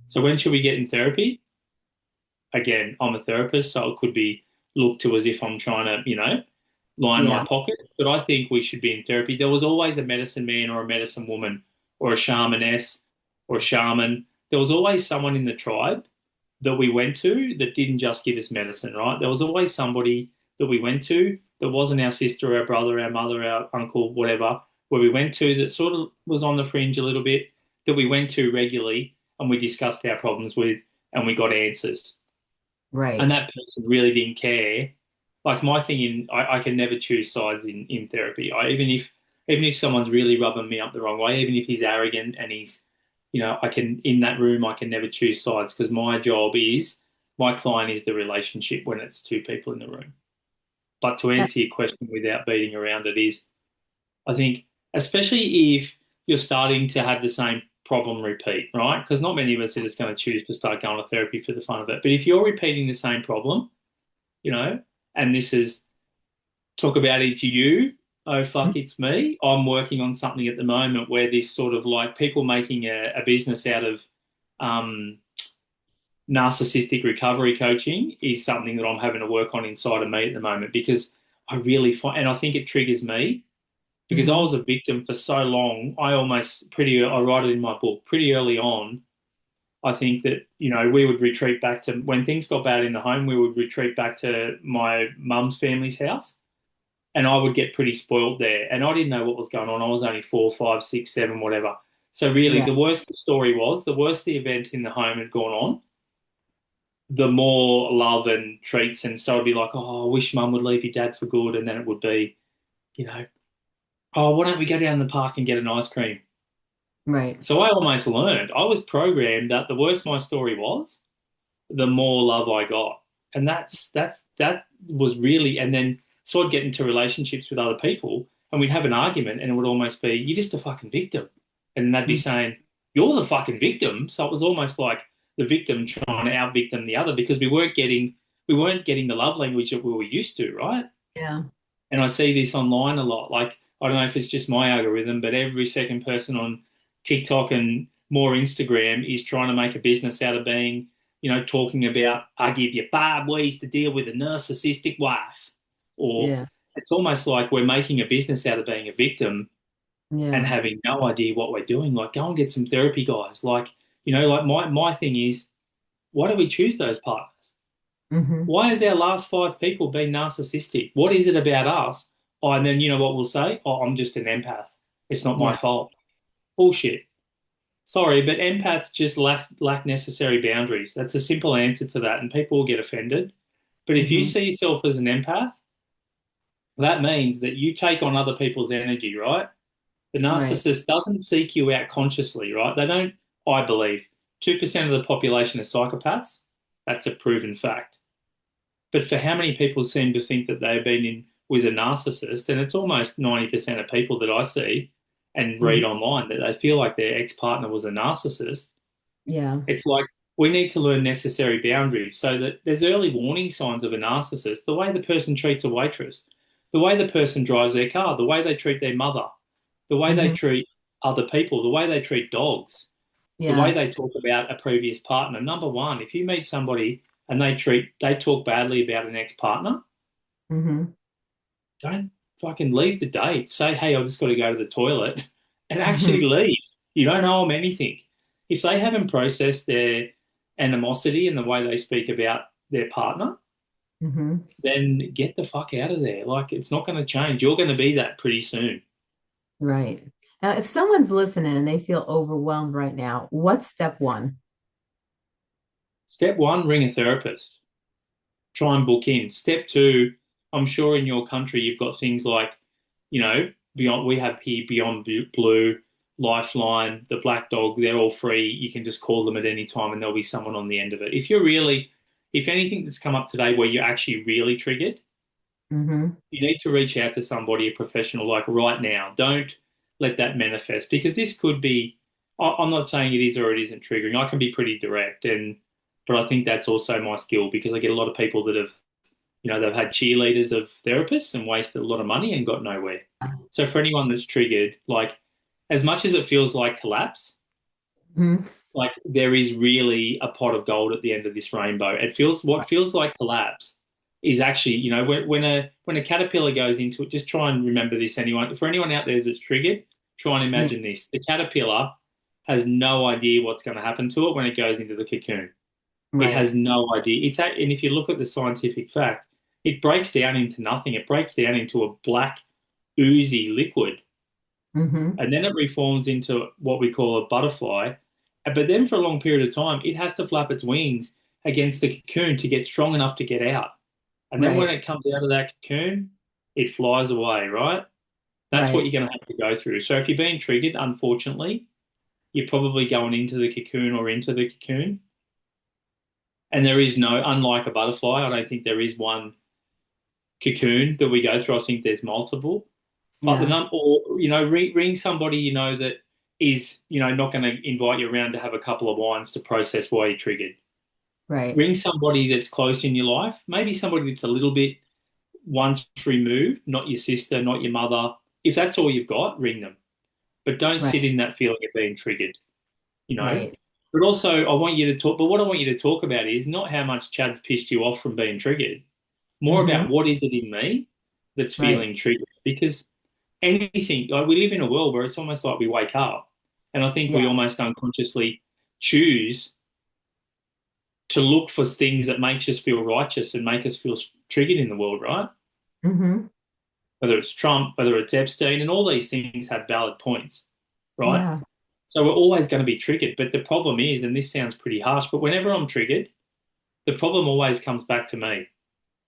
So when should we get in therapy? Again, I'm a therapist, so it could be looked to as if I'm trying to, line my Yeah. pocket. But I think we should be in therapy. There was always a medicine man or a medicine woman or a shamaness or a shaman. There was always someone in the tribe that we went to that didn't just give us medicine, right? There was always somebody that we went to that wasn't our sister, our brother, our mother, our uncle, whatever, where we went to that sort of was on the fringe a little bit, that we went to regularly and we discussed our problems with and we got answers. And Right. that person really didn't care. Like my thing I can never choose sides in therapy. Even if someone's really rubbing me up the wrong way, even if he's arrogant and he's I can, in that room, I can never choose sides because my client is the relationship when it's two people in the room. But to answer your question without beating around it is, I think, especially if you're starting to have the same problem repeat, right? Because not many of us are just going to choose to start going to therapy for the fun of it. But if you're repeating the same problem, you know, and this is talk about it to you, oh fuck, it's me. I'm working on something at the moment where this sort of like people making a business out of um, narcissistic recovery coaching is something that I'm having to work on inside of me at the moment because I really find, and I think it triggers me because I Mm-hmm. was a victim for so long. I write it in my book pretty early on. I think that, we would retreat back to when things got bad in the home, we would retreat back to my mum's family's house and I would get pretty spoiled there. And I didn't know what was going on. I was only 4, 5, 6, 7, whatever. So really, Yeah. the worse the story was, the worse the event in the home had gone on, the more love and treats. And so it'd be like, oh, I wish mum would leave your dad for good. And then it would be, you know, oh, why don't we go down the park and get an ice cream? Right. So I almost learned, I was programmed that the worse my story was, the more love I got. And that was really, and then so I'd get into relationships with other people and we'd have an argument and it would almost be, you're just a fucking victim. And they'd be saying, you're the fucking victim. So it was almost like the victim trying to out victim the other because we weren't getting the love language that we were used to, right? Yeah. And I see this online a lot. Like, I don't know if it's just my algorithm, but every second person on TikTok and more Instagram is trying to make a business out of being, talking about, I give you 5 ways to deal with a narcissistic wife. Or Yeah. it's almost like we're making a business out of being a victim and Yeah. having no idea what we're doing. Like, go and get some therapy, guys. Like, like my thing is, why do we choose those partners? Mm-hmm. Why has our last 5 people been narcissistic? What is it about us? Oh, and then you know what we'll say? Oh, I'm just an empath. It's not my Yeah. fault. Bullshit. Sorry, but empaths just lack necessary boundaries. That's a simple answer to that, and people will get offended. But if you Mm-hmm. see yourself as an empath, that means that you take on other people's energy, right? The Right. narcissist doesn't seek you out consciously, right? They don't, I believe, 2% of the population are psychopaths. That's a proven fact. But for how many people seem to think that they've been in with a narcissist, and it's almost 90% of people that I see and Mm-hmm. read online that they feel like their ex-partner was a narcissist. Yeah. It's like we need to learn necessary boundaries so that there's early warning signs of a narcissist, the way the person treats a waitress, the way the person drives their car, the way they treat their mother, the way they Mm-hmm. treat other people, the way they treat dogs, the way Yeah. they talk about a previous partner. Number one, if you meet somebody and they talk badly about an ex-partner, Mm-hmm. don't fucking leave the date. Say, hey, I just got to go to the toilet and Mm-hmm. actually leave. You don't owe them anything. If they haven't processed their animosity and the way they speak about their partner, Mm-hmm. then get the fuck out of there. Like, it's not going to change. You're going to be that pretty soon. Right. Now, if someone's listening and they feel overwhelmed right now, what's step one? Step one, ring a therapist. Try and book in. Step two, I'm sure in your country you've got things like, Beyond. We have here Beyond Blue, Lifeline, the Black Dog. They're all free. You can just call them at any time, and there'll be someone on the end of it. If anything that's come up today where you're actually really triggered, Mm-hmm. you need to reach out to somebody, a professional, like right now. Don't let that manifest because this could be. I'm not saying it is or it isn't triggering. I can be pretty direct, but I think that's also my skill because I get a lot of people that have, they've had cheerleaders of therapists and wasted a lot of money and got nowhere. So for anyone that's triggered, like as much as it feels like collapse, Mm-hmm. like there is really a pot of gold at the end of this rainbow. What feels like collapse is actually, when a caterpillar goes into it, just try and remember this for anyone out there that's triggered, try and Yeah. imagine this. The caterpillar has no idea what's going to happen to it when it goes into the cocoon. It has Right. no idea. And if you look at the scientific fact, it breaks down into nothing. It breaks down into a black, oozy liquid, Mm-hmm. and then it reforms into what we call a butterfly. But then for a long period of time, it has to flap its wings against the cocoon to get strong enough to get out. And then when Right. it comes out of that cocoon, it flies away, right? That's what Right. you're going to have to go through. So if you're being triggered, unfortunately, you're probably going into the cocoon or into the cocoon. And there is no, unlike a butterfly, I don't think there is one cocoon that we go through. I think there's multiple. But Yeah. or ring somebody that is not going to invite you around to have a couple of wines to process why you're triggered. Right. Ring somebody that's close in your life, maybe somebody that's a little bit once removed, not your sister, not your mother. If that's all you've got, ring them. But don't sit Right. in that feeling of being triggered, you know. Right. But also, I want you to talk. But what I want you to talk about is not how much Chad's pissed you off from being triggered. More Mm-hmm. about what is it in me that's Right. feeling triggered. Because anything, like we live in a world where it's almost like we wake up, and I think we Yeah. almost unconsciously choose to look for things that makes us feel righteous and make us feel triggered in the world, right? Mm-hmm. Whether it's Trump, whether it's Epstein, and all these things have valid points, right? Yeah. So we're always going to be triggered. But the problem is, and this sounds pretty harsh, but whenever I'm triggered, the problem always comes back to me. And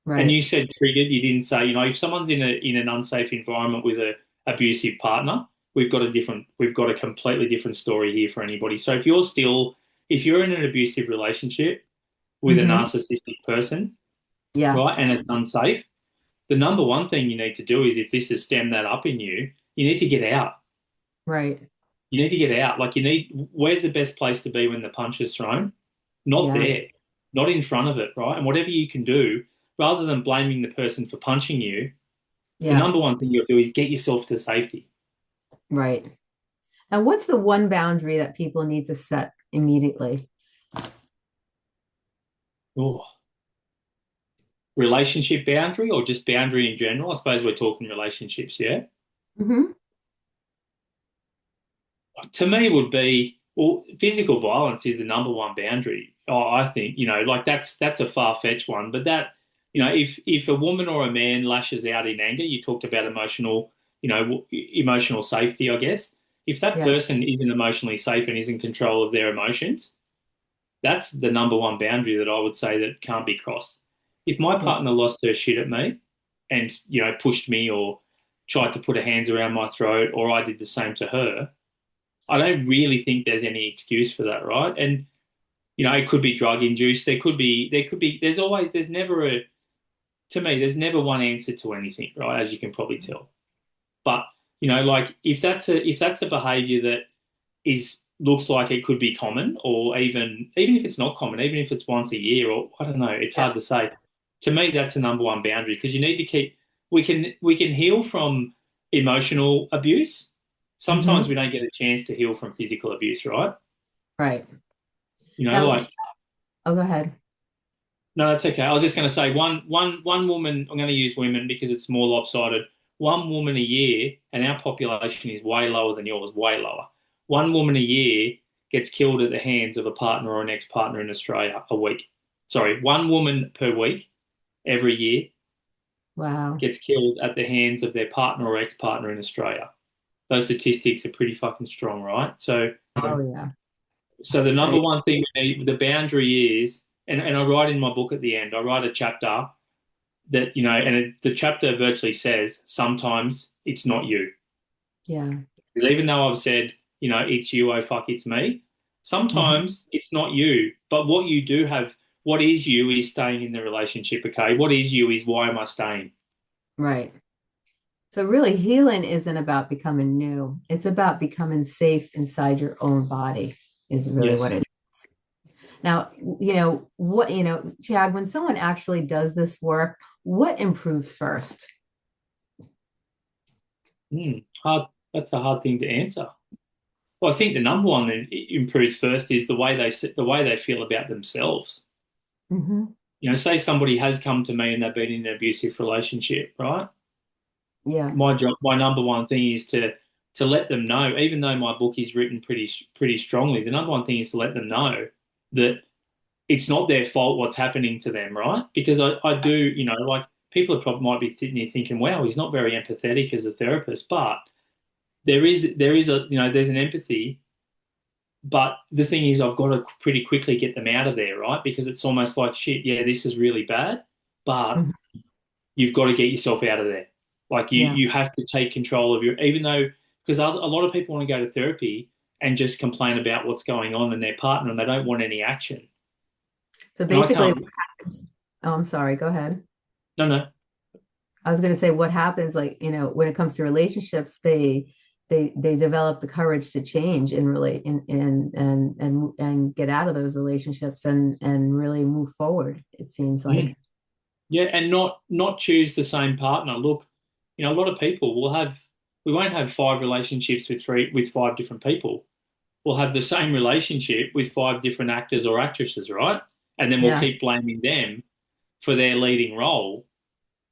Right. you said triggered, you didn't say, if someone's in an unsafe environment with a abusive partner, we've got a completely different story here for anybody. So if you're in an abusive relationship with a Mm-hmm. narcissistic person, Yeah. right, and it's unsafe, the number one thing you need to do is if this has stemmed that up in you, you need to get out. Right. You need to get out. Like where's the best place to be when the punch is thrown? Not Yeah. there, not in front of it, right? And whatever you can do, rather than blaming the person for punching you, the Yeah. number one thing you'll do is get yourself to safety. Right. And what's the one boundary that people need to set immediately? Oh, relationship boundary or just boundary in general? I suppose we're talking relationships, yeah? Mm-hmm. To me would be, well, physical violence is the number one boundary. Oh, I think, like that's a far-fetched one, but if a woman or a man lashes out in anger, you talked about emotional safety, I guess. If that Yeah. person isn't emotionally safe and is in control of their emotions, that's the number one boundary that I would say that can't be crossed. If my Yeah. partner lost her shit at me and, pushed me or tried to put her hands around my throat or I did the same to her, I don't really think there's any excuse for that, right? And it could be drug induced. There's never to me, there's never one answer to anything, right? As you can probably tell. But like if that's a behaviour that is looks like it could be common, or even if it's not common, even if it's once a year, or I don't know, it's Yeah. hard to say. To me, that's the number one boundary because you need to keep. We can heal from emotional abuse. Mm-hmm. Sometimes we don't get a chance to heal from physical abuse, right? Right. Now, Like oh, go ahead. no, that's okay. I was just going to say one woman. I'm going to use women because it's more lopsided. One woman a year, and our population is way lower than yours, way lower. One woman a year gets killed at the hands of a partner or an ex-partner in Australia a week. Sorry, one woman per week every year Wow. gets killed at the hands of their partner or ex-partner in Australia. Those statistics are pretty fucking strong, right? Oh, yeah. So the It's number crazy. one thing, the boundary is, and I write in my book at the end, I write a chapter that, the chapter virtually says sometimes it's not you. Yeah. Because even though I've said, it's you, oh fuck, it's me, Mm-hmm. sometimes it's not you. But what is you is staying in the relationship, okay? What is you is why am I staying? Right. So really healing isn't about becoming new. It's about becoming safe inside your own body is really what Yes. it is. Now, Chad, when someone actually does this work, what improves first? Hard. That's a hard thing to answer. Well, I think the number one that improves first is the way they feel about themselves. Hmm. Say somebody has come to me and they've been in an abusive relationship, right? Yeah. My number one thing is to let them know, even though my book is written pretty strongly, the number one thing is to let them know that it's not their fault what's happening to them, right? Because I do, like people are probably might be sitting here thinking, wow, he's not very empathetic as a therapist, but there is there's an empathy, but the thing is I've got to pretty quickly get them out of there, right? Because it's almost like shit, yeah, this is really bad, but Mhm. you've got to get yourself out of there. Like you Yeah. you have to take control of even though because a lot of people want to go to therapy and just complain about what's going on in their partner, and they don't want any action. So And I basically, can't. what happens, oh, I'm sorry, go ahead. No, no. I was going to say what happens, like, when it comes to relationships, they develop the courage to change and relate and get out of those relationships and really move forward, it seems Mm. like. Yeah, and not choose the same partner. Look, a lot of people we won't have five relationships with five different people. We'll have the same relationship with five different actors or actresses, right? And then we'll Yeah. keep blaming them for their leading role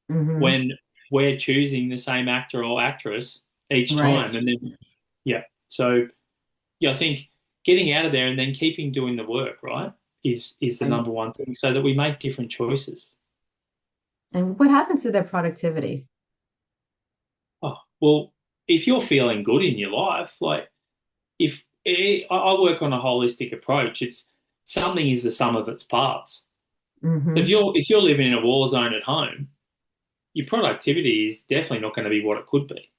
Hmm. when we're choosing the same actor or actress each Right. time. And then, yeah. So, yeah, I think getting out of there and then keeping doing the work, right, is the Right. number one thing so that we make different choices. And what happens to their productivity? Oh, well, if you're feeling good in your life, like if I work on a holistic approach, it's something is the sum of its parts. So Hmm. if you're living in a war zone at home, your productivity is definitely not going to be what it could be.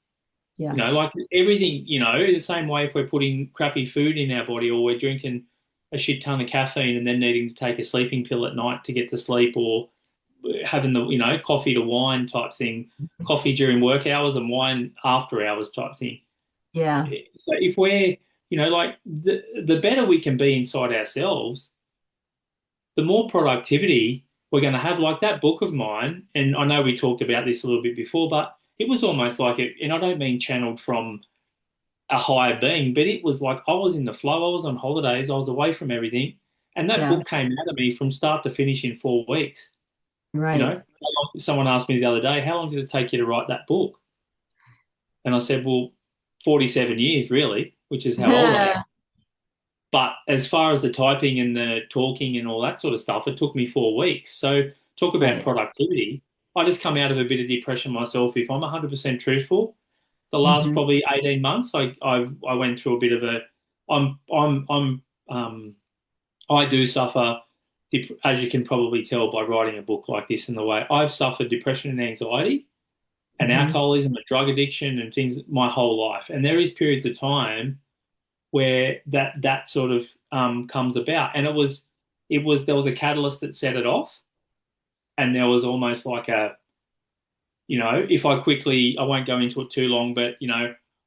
Yes. Like everything, the same way if we're putting crappy food in our body or we're drinking a shit ton of caffeine and then needing to take a sleeping pill at night to get to sleep or having the, coffee to wine type thing, coffee during work hours and wine after hours type thing. Yeah. So if we're, like the better we can be inside ourselves, the more productivity we're going to have. Like that book of mine, and I know we talked about this a little bit before, but it was almost like it, and I don't mean channeled from a higher being, but it was like I was in the flow, I was on holidays, I was away from everything, and that Yeah. book came out of me from start to finish in 4 weeks. You Right. know, someone asked me the other day, how long did it take you to write that book? And I said, well, 47 years, really, which is how old I am. But as far as the typing and the talking and all that sort of stuff, it took me 4 weeks. So talk about Right. productivity. I just come out of a bit of depression myself. If I'm 100% truthful, the last Hmm. probably 18 months, I went through a bit of a. I'm I do suffer, as you can probably tell by writing a book like this in the way I've suffered depression and anxiety and Hmm. alcoholism and drug addiction and things my whole life. And there is periods of time where that sort of comes about. And it was there was a catalyst that set it off, and there was almost like a if I won't go into it too long, but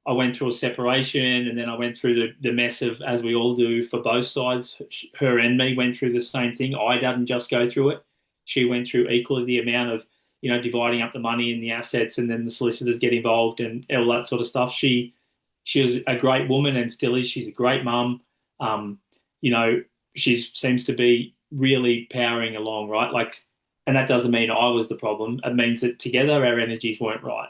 I went through a separation, and then I went through the mess of, as we all do for both sides. Her and me went through the same thing. I didn't just go through it; she went through equally the amount of dividing up the money and the assets, and then the solicitors get involved and all that sort of stuff. She was a great woman and still is. She's a great mum. Um, you know, she seems to be really powering along, right? Like, and that doesn't mean I was the problem. It means that together our energies weren't right,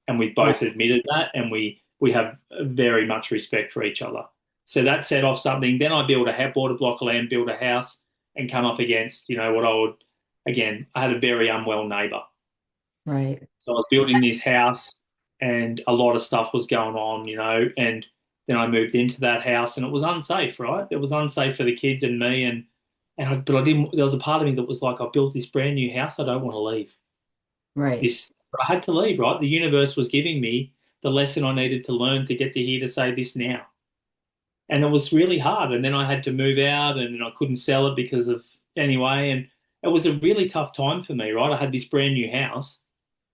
and we both Right. admitted that, and we have very much respect for each other. So that set off something. Then I bought a block of land, built a house, and come up against what I would again. I had a very unwell neighbour, Right. so I was building this house and a lot of stuff was going on, and then I moved into that house and it was unsafe, right? It was unsafe for the kids and me but I didn't, there was a part of me that was like, I built this brand new house. I don't want to leave Right. but I had to leave, right? The universe was giving me the lesson I needed to learn to get to here to say this now. And it was really hard. And then I had to move out and I couldn't sell it because of anyway. And it was a really tough time for me, right? I had this brand new house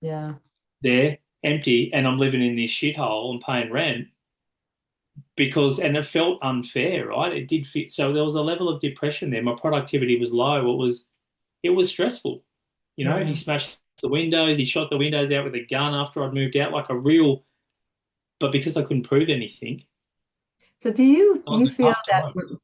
Yeah. there empty and I'm living in this shithole and paying rent and it felt unfair, right? It did fit. So there was a level of depression there. My productivity was low. It was stressful. He Yeah. smashed the windows. He shot the windows out with a gun after I'd moved out, like a real, but because I couldn't prove anything, So do you it was you a feel tough that time.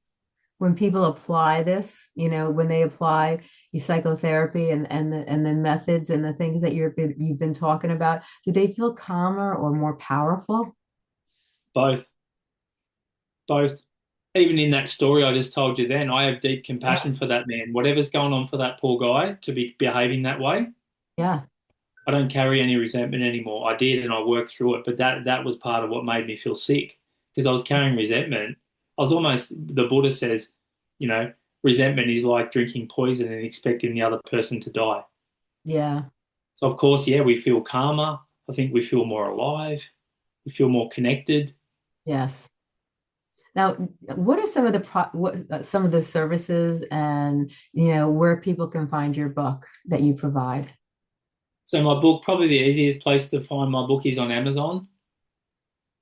when people apply this, when they apply your psychotherapy and the methods and the things that you've been talking about, do they feel calmer or more powerful? Both, both. Even in that story I just told you then, I have deep Yeah. compassion for that man. Whatever's going on for that poor guy to be behaving that way, Yeah. I don't carry any resentment anymore. I did, and I worked through it, but that was part of what made me feel sick because I was carrying resentment. I was almost, the Buddha says, you know, resentment is like drinking poison and expecting the other person to die. Yeah. So of course, yeah, we feel calmer. I think we feel more alive. We feel more connected. Yes. Now, what are some of the some of the services and where people can find your book that you provide? So my book, probably the easiest place to find my book is on Amazon.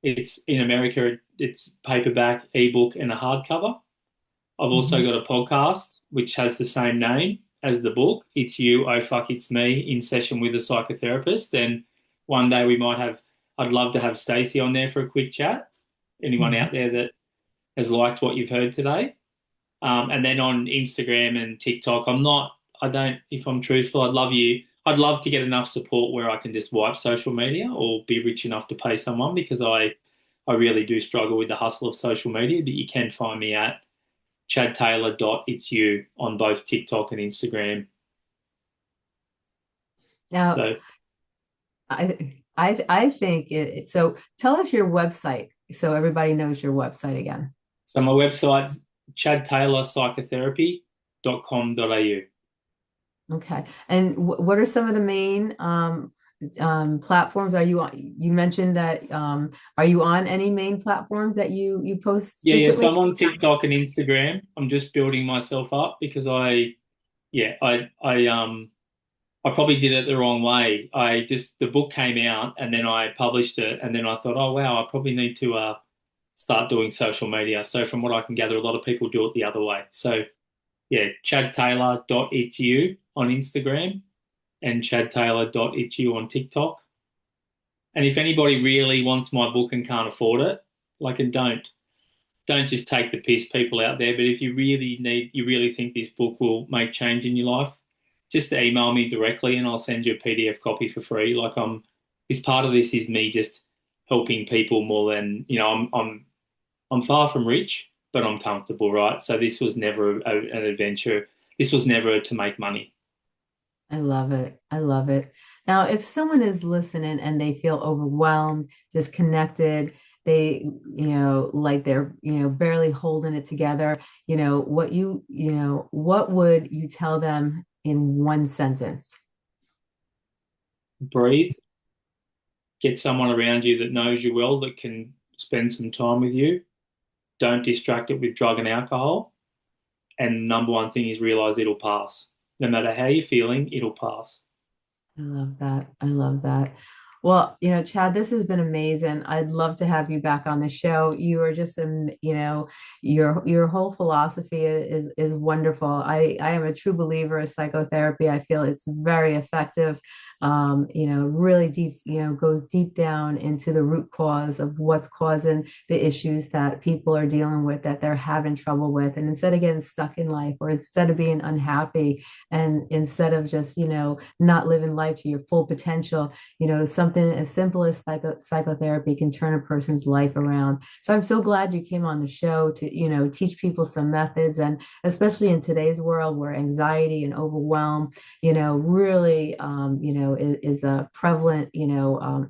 It's in America, it's paperback, ebook, and a hardcover. I've also Mhm. got a podcast which has the same name as the book. It's You, Oh Fuck, It's Me in session with a psychotherapist. And one day I'd love to have Stacey on there for a quick chat. Anyone Mhm. out there that has liked what you've heard today? And then on Instagram and TikTok, if I'm truthful, I'd love to get enough support where I can just wipe social media or be rich enough to pay someone because I really do struggle with the hustle of social media, but you can find me at chadtaylor.itsyou on both TikTok and Instagram. Now, So, I think so. Tell us your website so everybody knows your website again. so my website's chadtaylorpsychotherapy.com.au. Okay. And what are some of the main platforms? Are you on? You mentioned that are you on any main platforms that you post Yeah, so frequently? I'm on TikTok and Instagram. I'm just building myself up because yeah, I probably did it the wrong way. The book came out and then I published it and then I thought, oh wow, I probably need to start doing social media. So from what I can gather, a lot of people do it the other way. So yeah, chadtaylor.itsyou on Instagram and chadtaylor.itsyou on TikTok. And if anybody really wants my book and can't afford it, and don't just take the piss, people out there. But if you really think this book will make change in your life, just email me directly and I'll send you a PDF copy for free. This part of this is me just helping people more than, I'm far from rich, but I'm comfortable, right? So this was never an adventure. This was never to make money. I love it. I love it. Now, if someone is listening and they feel overwhelmed, disconnected, they, like they're, barely holding it together, what would you tell them in one sentence? Breathe, get someone around you that knows you well, that can spend some time with you. Don't distract it with drug and alcohol. And the number one thing is realize it'll pass. No matter how you're feeling, it'll pass. I love that. I love that. Well, Chad, this has been amazing. I'd love to have you back on the show. You are just, your whole philosophy is wonderful. I am a true believer of psychotherapy. I feel it's very effective. Really deep, goes deep down into the root cause of what's causing the issues that people are dealing with, that they're having trouble with. And instead of getting stuck in life or instead of being unhappy, and instead of just not living life to your full potential, something as simple as psychotherapy can turn a person's life around. So I'm so glad you came on the show to teach people some methods, and especially in today's world where anxiety and overwhelm really is a prevalent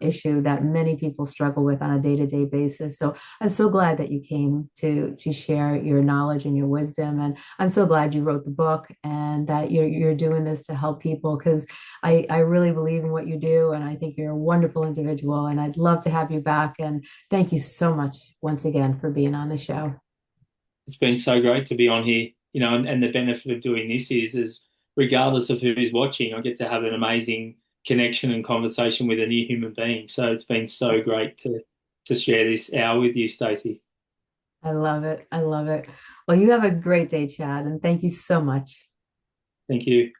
issue that many people struggle with on a day-to-day basis. So I'm so glad that you came to share your knowledge and your wisdom, and I'm so glad you wrote the book and that you're doing this to help people, because I really believe in what you do, and I think you're a wonderful individual, and I'd love to have you back. And thank you so much once again for being on the show. It's been so great to be on here, and the benefit of doing this is regardless of who's watching, I get to have an amazing connection and conversation with a new human being. So it's been so great to share this hour with you, Stacey. I love it. I love it. Well, you have a great day, Chad, and thank you so much. Thank you.